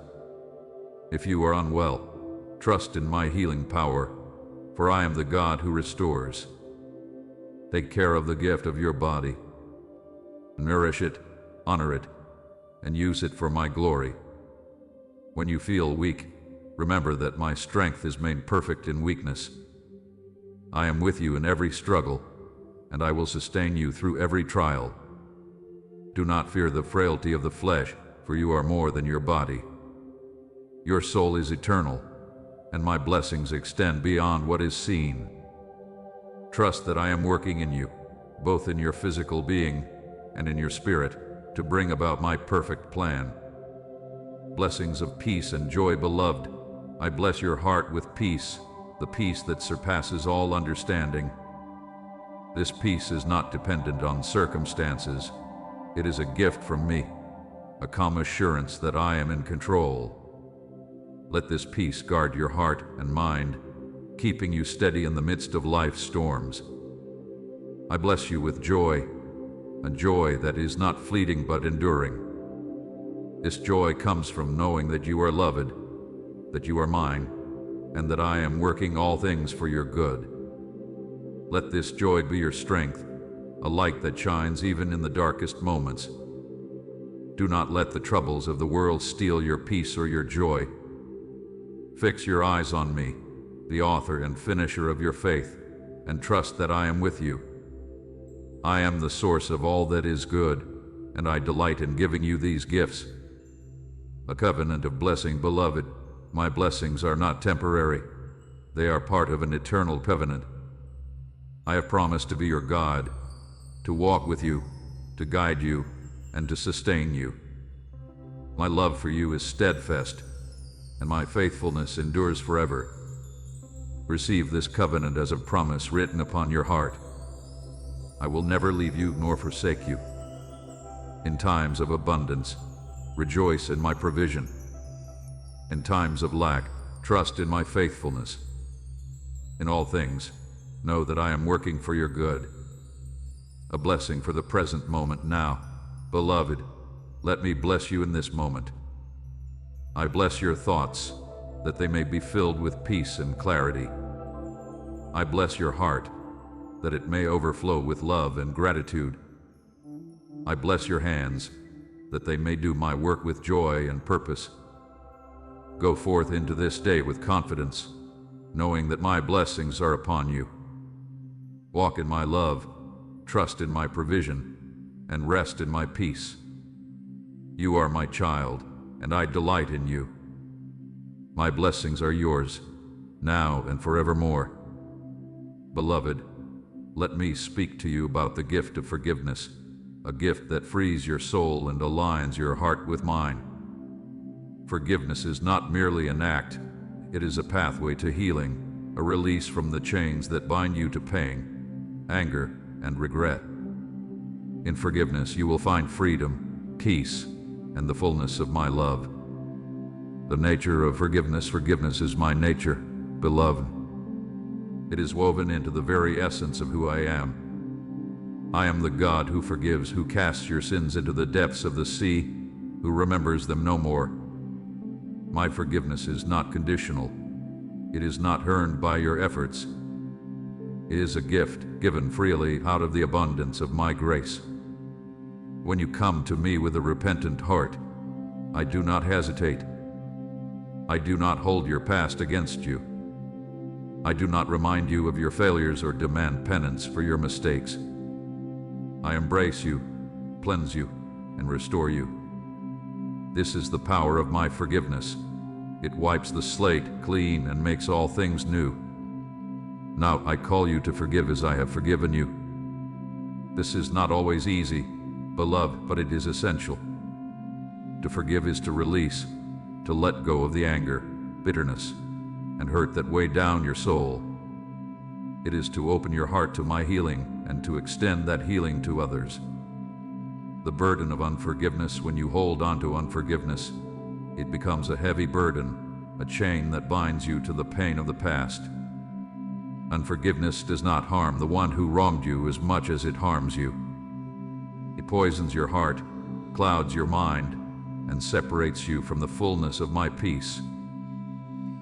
If you are unwell, trust in my healing power, for I am the God who restores. Take care of the gift of your body. Nourish it, honor it, and use it for my glory. When you feel weak, remember that my strength is made perfect in weakness. I am with you in every struggle, and I will sustain you through every trial. Do not fear the frailty of the flesh, for you are more than your body. Your soul is eternal, and my blessings extend beyond what is seen. Trust that I am working in you, both in your physical being and in your spirit, to bring about my perfect plan. Blessings of peace and joy, beloved. I bless your heart with peace, the peace that surpasses all understanding. This peace is not dependent on circumstances. It is a gift from me, a calm assurance that I am in control. Let this peace guard your heart and mind, keeping you steady in the midst of life's storms. I bless you with joy, a joy that is not fleeting but enduring. This joy comes from knowing that you are loved, that you are mine, and that I am working all things for your good. Let this joy be your strength, a light that shines even in the darkest moments. Do not let the troubles of the world steal your peace or your joy. Fix your eyes on me, the author and finisher of your faith, and trust that I am with you. I am the source of all that is good, and I delight in giving you these gifts. A covenant of blessing, beloved. My blessings are not temporary. They are part of an eternal covenant. I have promised to be your God, to walk with you, to guide you, and to sustain you. My love for you is steadfast, and my faithfulness endures forever. Receive this covenant as a promise written upon your heart. I will never leave you nor forsake you. In times of abundance, rejoice in my provision. In times of lack, trust in my faithfulness. In all things, know that I am working for your good. A blessing for the present moment now. Beloved, let me bless you in this moment. I bless your thoughts, that they may be filled with peace and clarity. I bless your heart, that it may overflow with love and gratitude. I bless your hands, that they may do my work with joy and purpose. Go forth into this day with confidence, knowing that my blessings are upon you. Walk in my love, trust in my provision, and rest in my peace. You are my child, and I delight in you. My blessings are yours, now and forevermore. Beloved, let me speak to you about the gift of forgiveness, a gift that frees your soul and aligns your heart with mine. Forgiveness is not merely an act, it is a pathway to healing, a release from the chains that bind you to pain, anger, and regret. In forgiveness you will find freedom, peace, and the fullness of my love. The nature of forgiveness is my nature, beloved. It is woven into the very essence of who I am. I am the God who forgives, who casts your sins into the depths of the sea, who remembers them no more. My forgiveness is not conditional. It is not earned by your efforts. It is a gift given freely out of the abundance of my grace. When you come to me with a repentant heart, I do not hesitate. I do not hold your past against you. I do not remind you of your failures or demand penance for your mistakes. I embrace you, cleanse you, and restore you. This is the power of my forgiveness. It wipes the slate clean and makes all things new. Now I call you to forgive as I have forgiven you. This is not always easy, beloved, but it is essential. To forgive is to release, to let go of the anger, bitterness, and hurt that weigh down your soul. It is to open your heart to my healing and to extend that healing to others. The burden of unforgiveness, when you hold on to unforgiveness, it becomes a heavy burden, a chain that binds you to the pain of the past. Unforgiveness does not harm the one who wronged you as much as it harms you. It poisons your heart, clouds your mind, and separates you from the fullness of my peace.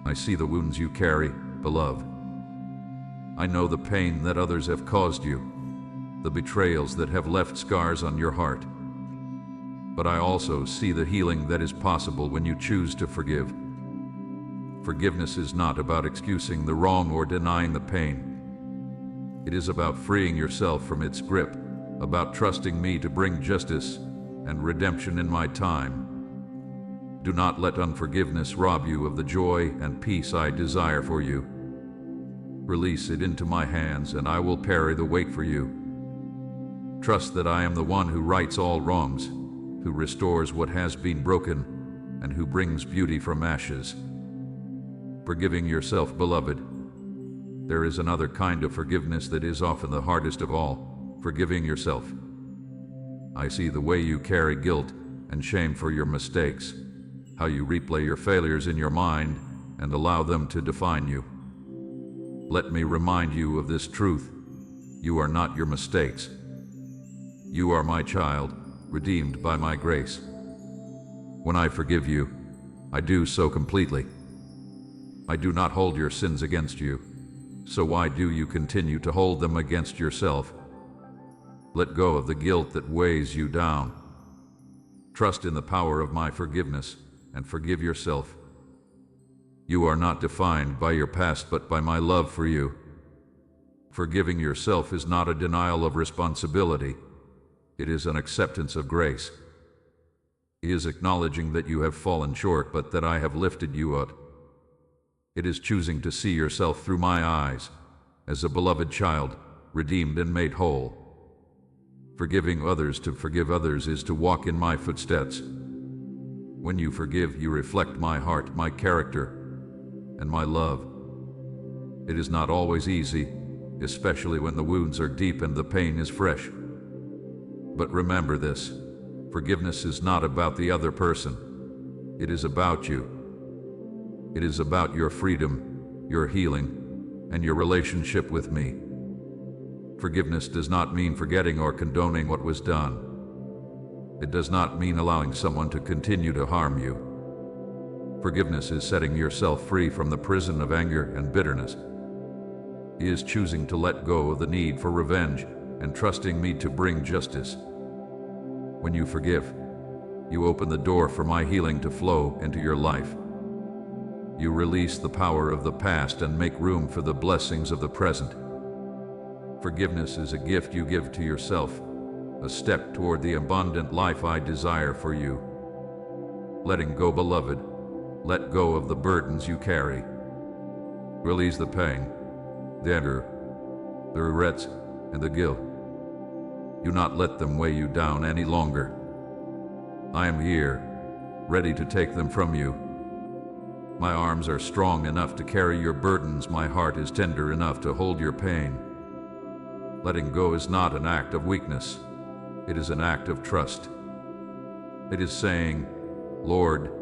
I see the wounds you carry, beloved. I know the pain that others have caused you, the betrayals that have left scars on your heart. but I also see the healing that is possible when you choose to forgive. Forgiveness is not about excusing the wrong or denying the pain. It is about freeing yourself from its grip, about trusting me to bring justice and redemption in my time. Do not let unforgiveness rob you of the joy and peace I desire for you. Release it into my hands, and I will carry the weight for you. Trust that I am the one who rights all wrongs, who restores what has been broken, and who brings beauty from ashes. Forgiving yourself, beloved. There is another kind of forgiveness that is often the hardest of all: forgiving yourself. I see the way you carry guilt and shame for your mistakes, how you replay your failures in your mind and allow them to define you. Let me remind you of this truth: you are not your mistakes. You are my child, redeemed by my grace. When I forgive you, I do so completely. I do not hold your sins against you, so why do you continue to hold them against yourself? Let go of the guilt that weighs you down. Trust in the power of my forgiveness and forgive yourself. You are not defined by your past, but by my love for you. Forgiving yourself is not a denial of responsibility. It is an acceptance of grace. It is acknowledging that you have fallen short, but that I have lifted you up. It is choosing to see yourself through my eyes, as a beloved child, redeemed and made whole. Forgiving others to forgive others is to walk in my footsteps. When you forgive, you reflect my heart, my character, and my love. It is not always easy, especially when the wounds are deep and the pain is fresh. But remember this: forgiveness is not about the other person. It is about you. It is about your freedom, your healing, and your relationship with me. Forgiveness does not mean forgetting or condoning what was done. It does not mean allowing someone to continue to harm you. Forgiveness is setting yourself free from the prison of anger and bitterness. It is choosing to let go of the need for revenge and trusting me to bring justice. When you forgive, you open the door for my healing to flow into your life. You release the power of the past and make room for the blessings of the present. Forgiveness is a gift you give to yourself, a step toward the abundant life I desire for you. Letting go, beloved. Let go of the burdens you carry. Release the pain, the anger, the regrets, and the guilt. Do not let them weigh you down any longer. I am here, ready to take them from you. My arms are strong enough to carry your burdens. My heart is tender enough to hold your pain. Letting go is not an act of weakness. It is an act of trust. It is saying, Lord,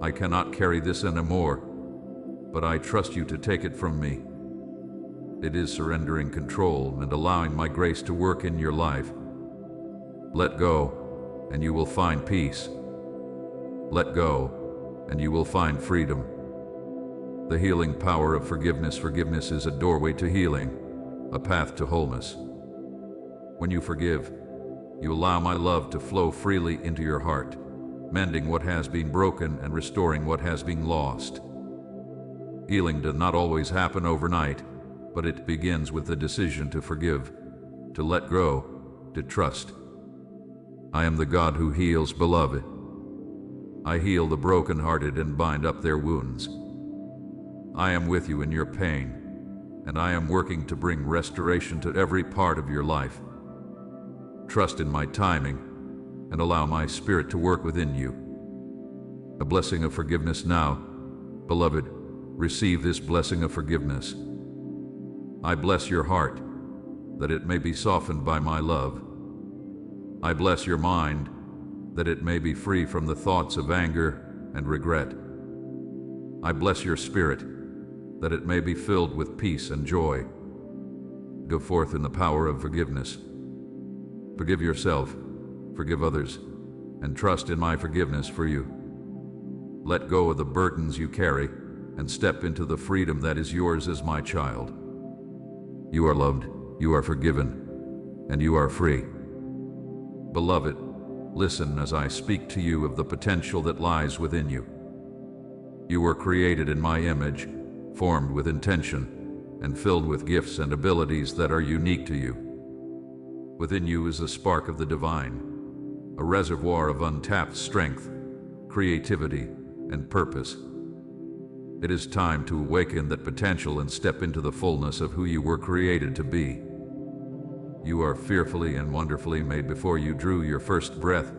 I cannot carry this anymore, but I trust you to take it from me. It is surrendering control and allowing my grace to work in your life. Let go, and you will find peace. Let go, and you will find freedom. The healing power of forgiveness. Forgiveness is a doorway to healing, a path to wholeness. When you forgive, you allow my love to flow freely into your heart, mending what has been broken and restoring what has been lost. Healing does not always happen overnight, but it begins with the decision to forgive, to let go, to trust. I am the God who heals, beloved. I heal the brokenhearted and bind up their wounds. I am with you in your pain, and I am working to bring restoration to every part of your life. Trust in my timing, and allow my Spirit to work within you. A blessing of forgiveness now. Beloved, receive this blessing of forgiveness. I bless your heart, that it may be softened by my love. I bless your mind, that it may be free from the thoughts of anger and regret. I bless your spirit, that it may be filled with peace and joy. Go forth in the power of forgiveness. Forgive yourself, forgive others, and trust in my forgiveness for you. Let go of the burdens you carry and step into the freedom that is yours as my child. You are loved, you are forgiven, and you are free. Beloved, Listen as I speak to you of the potential that lies within you. You were created in my image, formed with intention, and filled with gifts and abilities that are unique to you. Within you is a spark of the divine, a reservoir of untapped strength, creativity, and purpose. It is time to awaken that potential and step into the fullness of who you were created to be. You are fearfully and wonderfully made. Before you drew your first breath,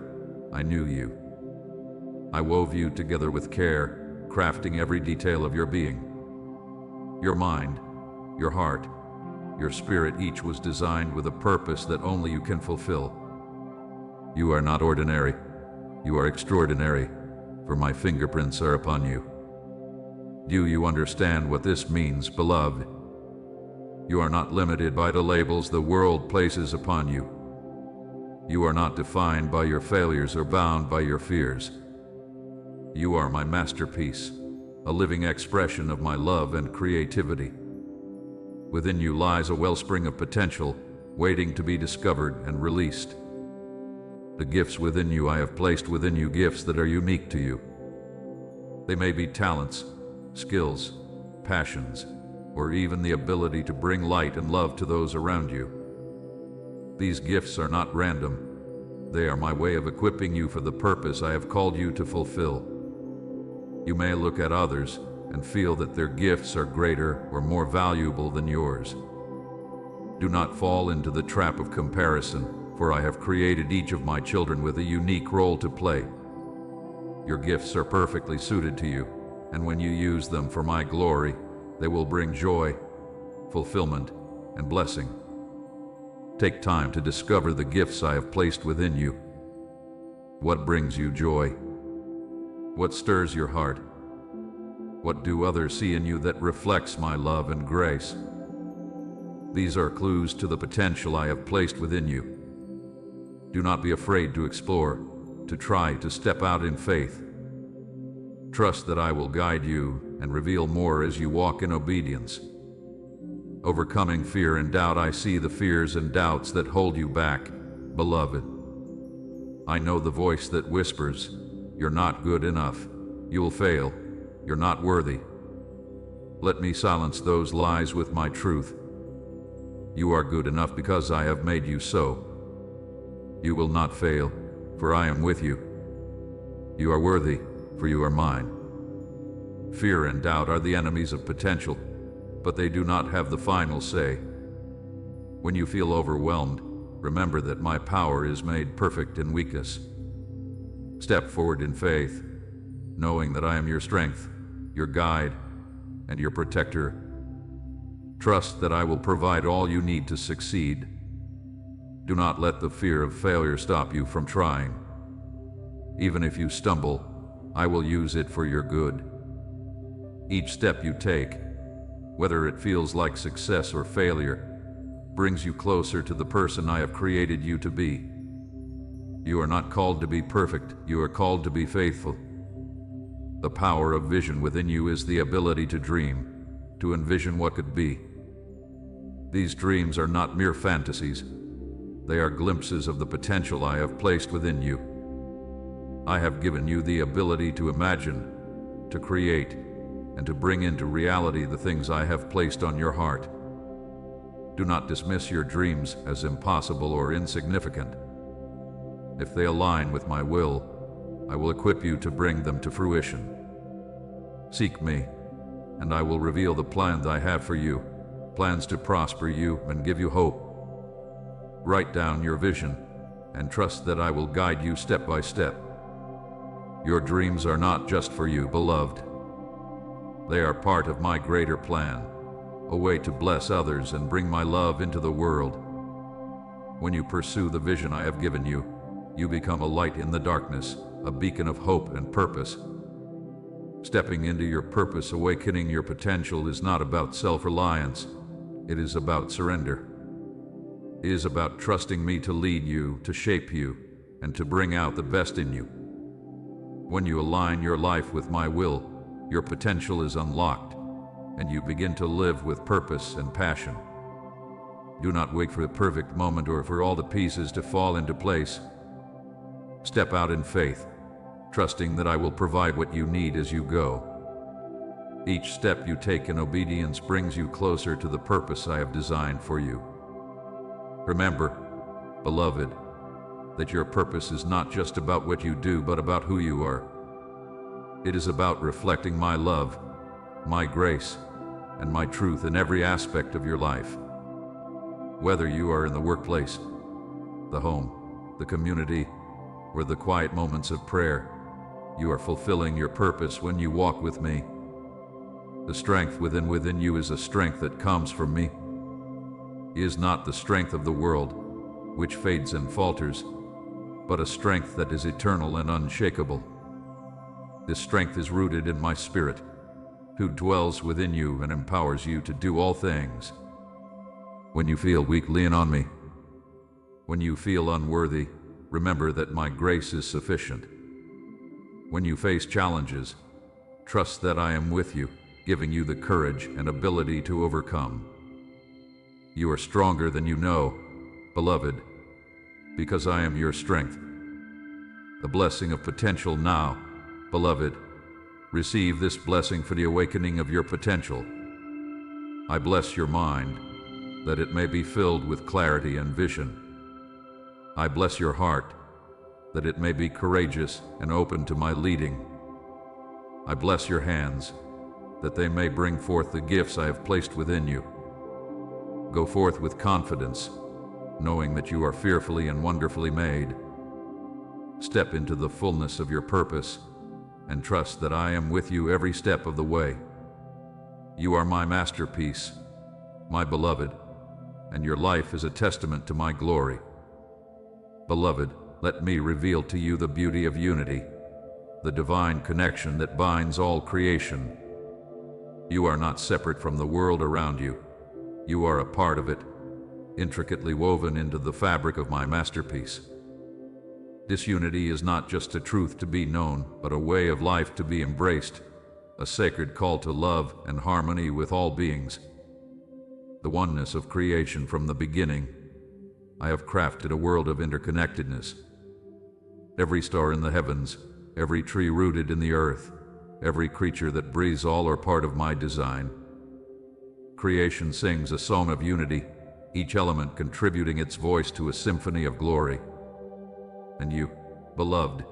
I knew you. I wove you together with care, crafting every detail of your being. Your mind, your heart, your spirit, each was designed with a purpose that only you can fulfill. You are not ordinary. You are extraordinary, for my fingerprints are upon you. Do you understand what this means, beloved? You are not limited by the labels the world places upon you. You are not defined by your failures or bound by your fears. You are my masterpiece, a living expression of my love and creativity. Within you lies a wellspring of potential, waiting to be discovered and released. The gifts within you I have placed within you, gifts that are unique to you. They may be talents, skills, passions, or even the ability to bring light and love to those around you. These gifts are not random. They are my way of equipping you for the purpose I have called you to fulfill. You may look at others and feel that their gifts are greater or more valuable than yours. Do not fall into the trap of comparison, for I have created each of my children with a unique role to play. Your gifts are perfectly suited to you, and when you use them for my glory, they will bring joy, fulfillment, and blessing. Take time to discover the gifts I have placed within you. What brings you joy? What stirs your heart? What do others see in you that reflects my love and grace? These are clues to the potential I have placed within you. Do not be afraid to explore, to try to step out in faith. Trust that I will guide you and reveal more as you walk in obedience. Overcoming fear and doubt, I see the fears and doubts that hold you back, beloved. I know the voice that whispers, "You're not good enough. You'll fail. You're not worthy." Let me silence those lies with my truth. You are good enough because I have made you so. You will not fail, for I am with you. You are worthy, for you are mine. Fear and doubt are the enemies of potential, but they do not have the final say. When you feel overwhelmed, remember that my power is made perfect in weakness. Step forward in faith, knowing that I am your strength, your guide, and your protector. Trust that I will provide all you need to succeed. Do not let the fear of failure stop you from trying. Even if you stumble, I will use it for your good. Each step you take, whether it feels like success or failure, brings you closer to the person I have created you to be. You are not called to be perfect, you are called to be faithful. The power of vision within you is the ability to dream, to envision what could be. These dreams are not mere fantasies. They are glimpses of the potential I have placed within you. I have given you the ability to imagine, to create, and to bring into reality the things I have placed on your heart. Do not dismiss your dreams as impossible or insignificant. If they align with my will, I will equip you to bring them to fruition. Seek me, and I will reveal the plans I have for you, plans to prosper you and give you hope. Write down your vision, and trust that I will guide you step by step. Your dreams are not just for you, beloved. They are part of my greater plan, a way to bless others and bring my love into the world. When you pursue the vision I have given you, you become a light in the darkness, a beacon of hope and purpose. Stepping into your purpose, awakening your potential, is not about self-reliance. It is about surrender. It is about trusting me to lead you, to shape you, and to bring out the best in you. When you align your life with my will, your potential is unlocked, and you begin to live with purpose and passion. Do not wait for the perfect moment or for all the pieces to fall into place. Step out in faith, trusting that I will provide what you need as you go. Each step you take in obedience brings you closer to the purpose I have designed for you. Remember, beloved, that your purpose is not just about what you do, but about who you are. It is about reflecting my love, my grace, and my truth in every aspect of your life. Whether you are in the workplace, the home, the community, or the quiet moments of prayer, you are fulfilling your purpose when you walk with me. The strength within you is a strength that comes from me. It is not the strength of the world, which fades and falters, but a strength that is eternal and unshakable. This strength is rooted in my Spirit, who dwells within you and empowers you to do all things. When you feel weak, lean on me. When you feel unworthy, remember that my grace is sufficient. When you face challenges, trust that I am with you, giving you the courage and ability to overcome. You are stronger than you know, beloved, because I am your strength. The blessing of potential now, beloved, receive this blessing for the awakening of your potential. I bless your mind, that it may be filled with clarity and vision. I bless your heart, that it may be courageous and open to my leading. I bless your hands, that they may bring forth the gifts I have placed within you. Go forth with confidence, knowing that you are fearfully and wonderfully made. Step into the fullness of your purpose, and trust that I am with you every step of the way. You are my masterpiece, my beloved, and your life is a testament to my glory. Beloved, let me reveal to you the beauty of unity, the divine connection that binds all creation. You are not separate from the world around you. You are a part of it, intricately woven into the fabric of my masterpiece. This unity is not just a truth to be known, but a way of life to be embraced, a sacred call to love and harmony with all beings. The oneness of creation from the beginning. I have crafted a world of interconnectedness. Every star in the heavens, every tree rooted in the earth, every creature that breathes, all are part of my design. Creation sings a song of unity, each element contributing its voice to a symphony of glory. And you, beloved,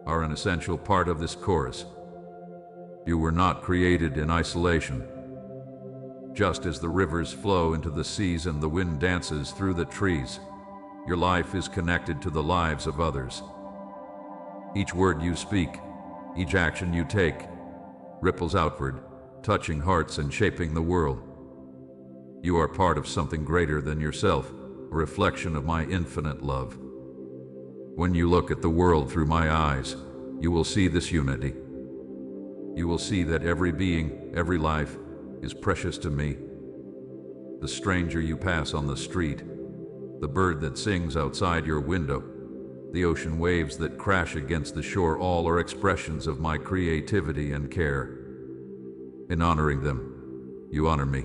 are an essential part of this chorus. You were not created in isolation. Just as the rivers flow into the seas and the wind dances through the trees, your life is connected to the lives of others. Each word you speak, each action you take, ripples outward, touching hearts and shaping the world. You are part of something greater than yourself, a reflection of my infinite love. When you look at the world through my eyes, you will see this unity. You will see that every being, every life, is precious to me. The stranger you pass on the street, the bird that sings outside your window, the ocean waves that crash against the shore, all are expressions of my creativity and care. In honoring them, you honor me.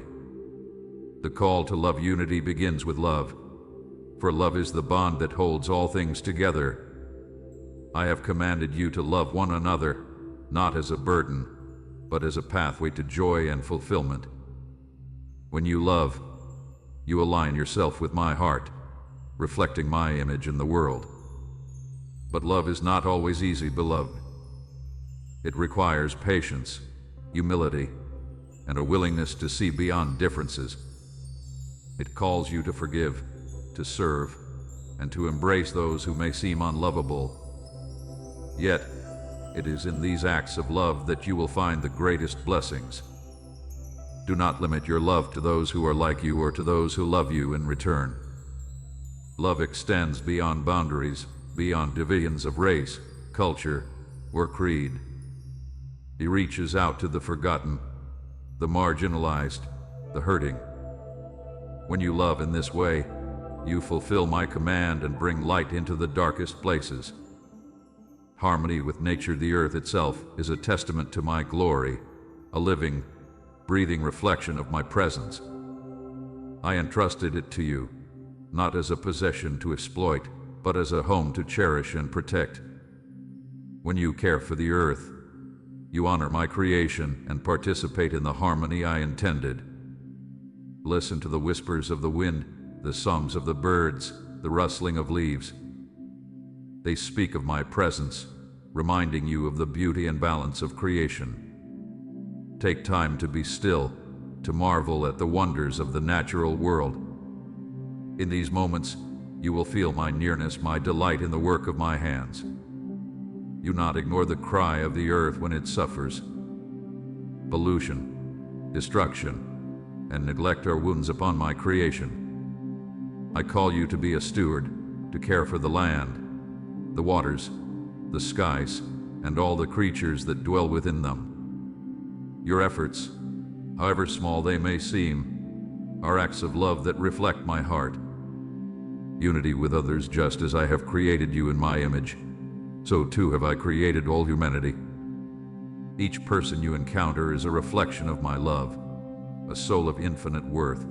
The call to love unity begins with love, for love is the bond that holds all things together. I have commanded you to love one another, not as a burden, but as a pathway to joy and fulfillment. When you love, you align yourself with my heart, reflecting my image in the world. But love is not always easy, beloved. It requires patience, humility, and a willingness to see beyond differences. It calls you to forgive, to serve, and to embrace those who may seem unlovable. Yet, it is in these acts of love that you will find the greatest blessings. Do not limit your love to those who are like you or to those who love you in return. Love extends beyond boundaries, beyond divisions of race, culture, or creed. He reaches out to the forgotten, the marginalized, the hurting. When you love in this way, you fulfill my command and bring light into the darkest places. Harmony with nature, the earth itself, is a testament to my glory, a living, breathing reflection of my presence. I entrusted it to you, not as a possession to exploit, but as a home to cherish and protect. When you care for the earth, you honor my creation and participate in the harmony I intended. Listen to the whispers of the wind, the songs of the birds, the rustling of leaves. They speak of my presence, reminding you of the beauty and balance of creation. Take time to be still, to marvel at the wonders of the natural world. In these moments, you will feel my nearness, my delight in the work of my hands. Do not ignore the cry of the earth when it suffers. Pollution, destruction, and neglect are wounds upon my creation. I call you to be a steward, to care for the land, the waters, the skies, and all the creatures that dwell within them. Your efforts, however small they may seem, are acts of love that reflect my heart. Unity with others, just as I have created you in my image, so too have I created all humanity. Each person you encounter is a reflection of my love, a soul of infinite worth.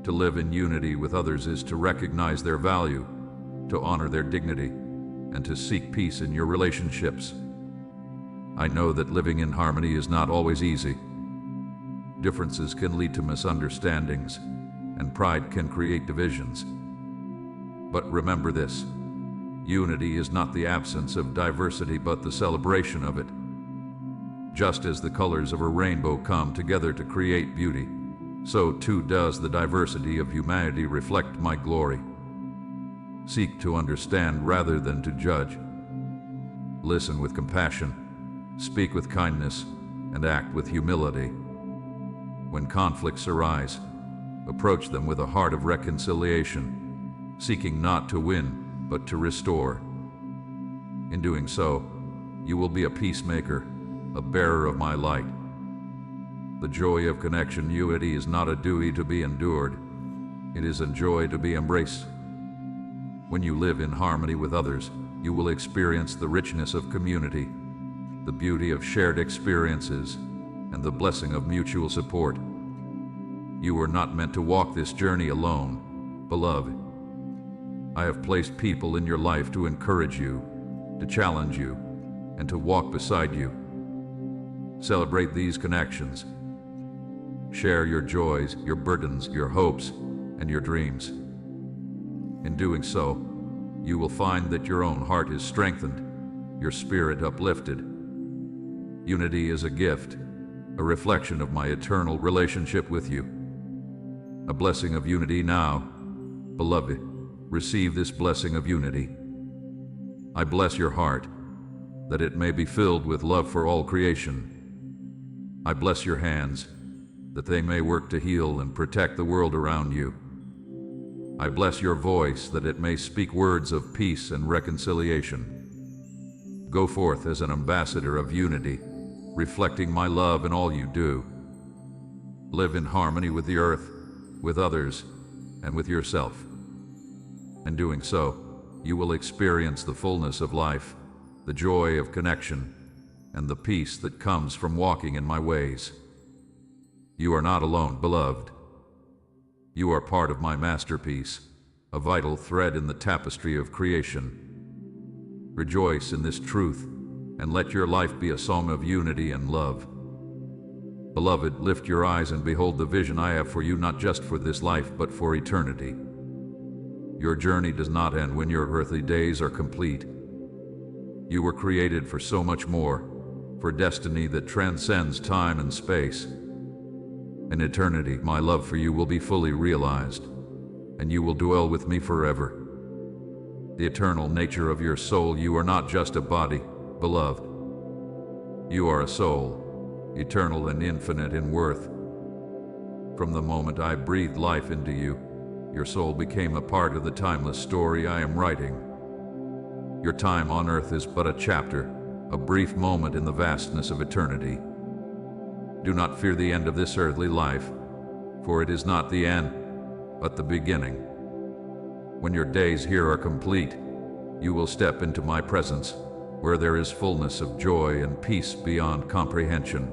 To live in unity with others is to recognize their value, to honor their dignity, and to seek peace in your relationships. I know that living in harmony is not always easy. Differences can lead to misunderstandings, and pride can create divisions. But remember this: unity is not the absence of diversity, but the celebration of it. Just as the colors of a rainbow come together to create beauty, so too does the diversity of humanity reflect my glory. Seek to understand rather than to judge. Listen with compassion, speak with kindness, and act with humility. When conflicts arise, approach them with a heart of reconciliation, seeking not to win, but to restore. In doing so, you will be a peacemaker, a bearer of my light. The joy of connection, unity, is not a duty to be endured. It is a joy to be embraced. When you live in harmony with others, you will experience the richness of community, the beauty of shared experiences, and the blessing of mutual support. You are not meant to walk this journey alone, beloved. I have placed people in your life to encourage you, to challenge you, and to walk beside you. Celebrate these connections. Share your joys, your burdens, your hopes, and your dreams. In doing so, you will find that your own heart is strengthened, your spirit uplifted. Unity is a gift, a reflection of my eternal relationship with you. A blessing of unity now. Beloved, receive this blessing of unity. I bless your heart, that it may be filled with love for all creation. I bless your hands, that they may work to heal and protect the world around you. I bless your voice, that it may speak words of peace and reconciliation. Go forth as an ambassador of unity, reflecting my love in all you do. Live in harmony with the earth, with others, and with yourself. In doing so, you will experience the fullness of life, the joy of connection, and the peace that comes from walking in my ways. You are not alone, beloved. You are part of my masterpiece, a vital thread in the tapestry of creation. Rejoice in this truth, and let your life be a song of unity and love. Beloved, lift your eyes and behold the vision I have for you, not just for this life, but for eternity. Your journey does not end when your earthly days are complete. You were created for so much more, for destiny that transcends time and space. In eternity, my love for you will be fully realized, and you will dwell with me forever. The eternal nature of your soul, you are not just a body, beloved. You are a soul, eternal and infinite in worth. From the moment I breathed life into you, your soul became a part of the timeless story I am writing. Your time on earth is but a chapter, a brief moment in the vastness of eternity. Do not fear the end of this earthly life, for it is not the end, but the beginning. When your days here are complete, you will step into my presence, where there is fullness of joy and peace beyond comprehension.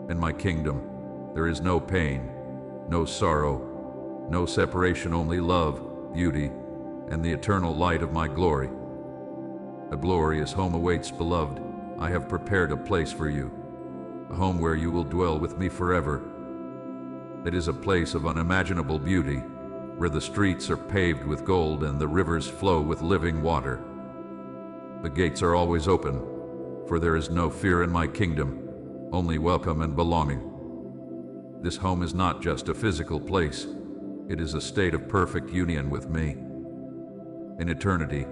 In my kingdom, there is no pain, no sorrow, no separation, only love, beauty, and the eternal light of my glory. A glorious home awaits, beloved. I have prepared a place for you, a home where you will dwell with me forever. It is a place of unimaginable beauty, where the streets are paved with gold and the rivers flow with living water. The gates are always open, for there is no fear in my kingdom, only welcome and belonging. This home is not just a physical place, it is a state of perfect union with me. In eternity,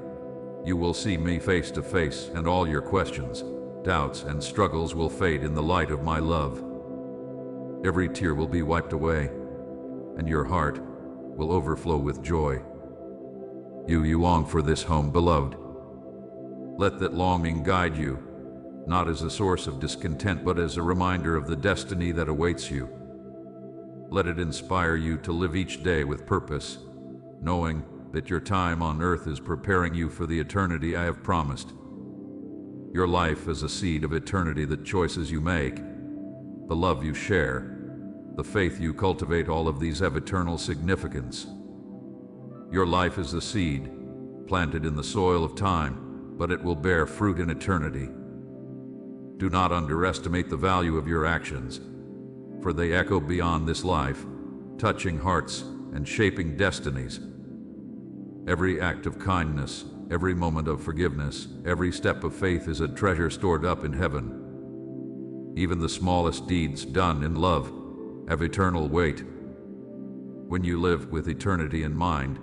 you will see me face to face, and all your questions, doubts, and struggles will fade in the light of my love. Every tear will be wiped away, and your heart will overflow with joy. You long for this home, beloved. Let that longing guide you, not as a source of discontent, but as a reminder of the destiny that awaits you. Let it inspire you to live each day with purpose, knowing that your time on earth is preparing you for the eternity I have promised. Your life is a seed of eternity. The choices you make, the love you share, the faith you cultivate, all of these have eternal significance. Your life is a seed planted in the soil of time, but it will bear fruit in eternity. Do not underestimate the value of your actions, for they echo beyond this life, touching hearts and shaping destinies. Every act of kindness, every moment of forgiveness, every step of faith is a treasure stored up in heaven. Even the smallest deeds done in love have eternal weight. When you live with eternity in mind,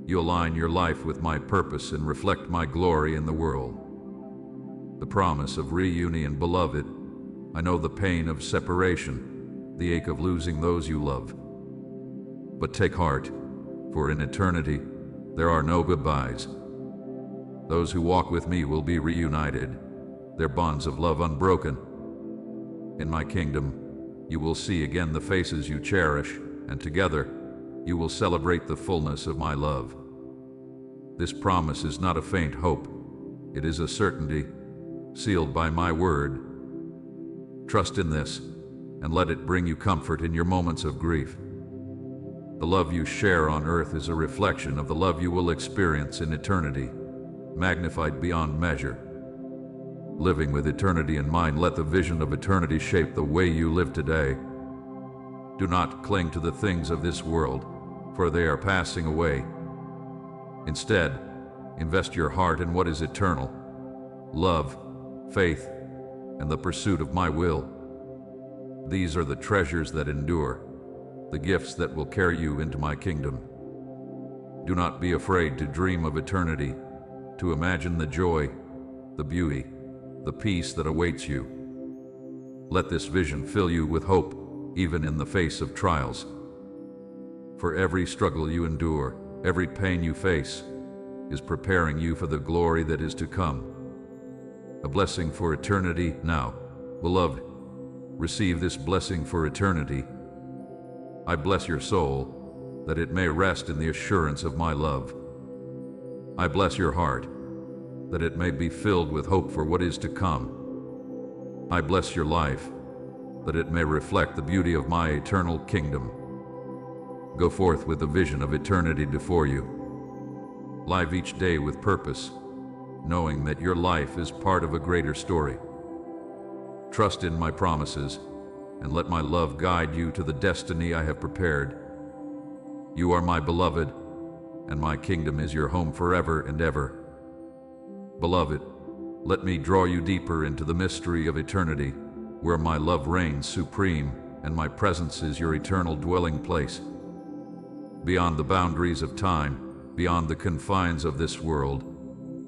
you align your life with my purpose and reflect my glory in the world. The promise of reunion, beloved. I know the pain of separation, the ache of losing those you love. But take heart, for in eternity, there are no goodbyes. Those who walk with me will be reunited, their bonds of love unbroken. In my kingdom, you will see again the faces you cherish, and together, you will celebrate the fullness of my love. This promise is not a faint hope. It is a certainty, sealed by my word. Trust in this, and let it bring you comfort in your moments of grief. The love you share on earth is a reflection of the love you will experience in eternity, magnified beyond measure. Living with eternity in mind, let the vision of eternity shape the way you live today. Do not cling to the things of this world, for they are passing away. Instead, invest your heart in what is eternal: love, faith, and the pursuit of my will. These are the treasures that endure, the gifts that will carry you into my kingdom. Do not be afraid to dream of eternity, to imagine the joy, the beauty, the peace that awaits you. Let this vision fill you with hope, even in the face of trials. For every struggle you endure, every pain you face, is preparing you for the glory that is to come. A blessing for eternity now. Beloved, receive this blessing for eternity. I bless your soul, that it may rest in the assurance of my love. I bless your heart, that it may be filled with hope for what is to come. I bless your life, that it may reflect the beauty of my eternal kingdom. Go forth with the vision of eternity before you. Live each day with purpose, knowing that your life is part of a greater story. Trust in my promises, and let my love guide you to the destiny I have prepared. You are my beloved, and my kingdom is your home forever and ever. Beloved, let me draw you deeper into the mystery of eternity, where my love reigns supreme and my presence is your eternal dwelling place. Beyond the boundaries of time, beyond the confines of this world,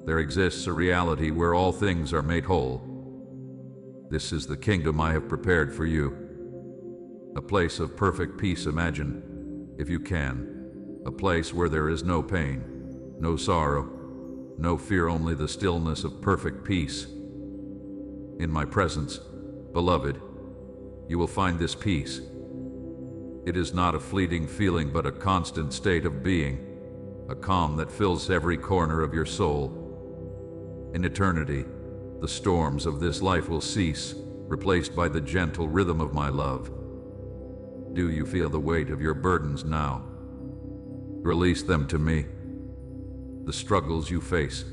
there exists a reality where all things are made whole. This is the kingdom I have prepared for you. A place of perfect peace. Imagine, if you can, a place where there is no pain, no sorrow, no fear, only the stillness of perfect peace. In my presence, beloved, you will find this peace. It is not a fleeting feeling, but a constant state of being, a calm that fills every corner of your soul. In eternity, the storms of this life will cease, replaced by the gentle rhythm of my love. Do you feel the weight of your burdens now? Release them to me. The struggles you face,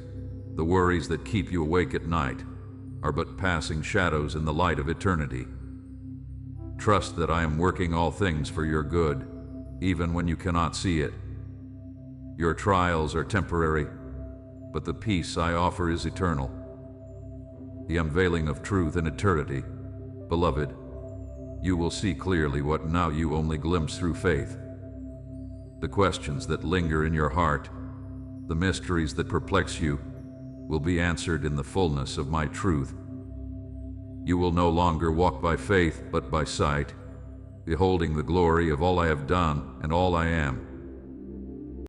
the worries that keep you awake at night, are but passing shadows in the light of eternity. Trust that I am working all things for your good, even when you cannot see it. Your trials are temporary, but the peace I offer is eternal. The unveiling of truth in eternity. Beloved, you will see clearly what now you only glimpse through faith. The questions that linger in your heart, the mysteries that perplex you, will be answered in the fullness of my truth. You will no longer walk by faith, but by sight, beholding the glory of all I have done and all I am.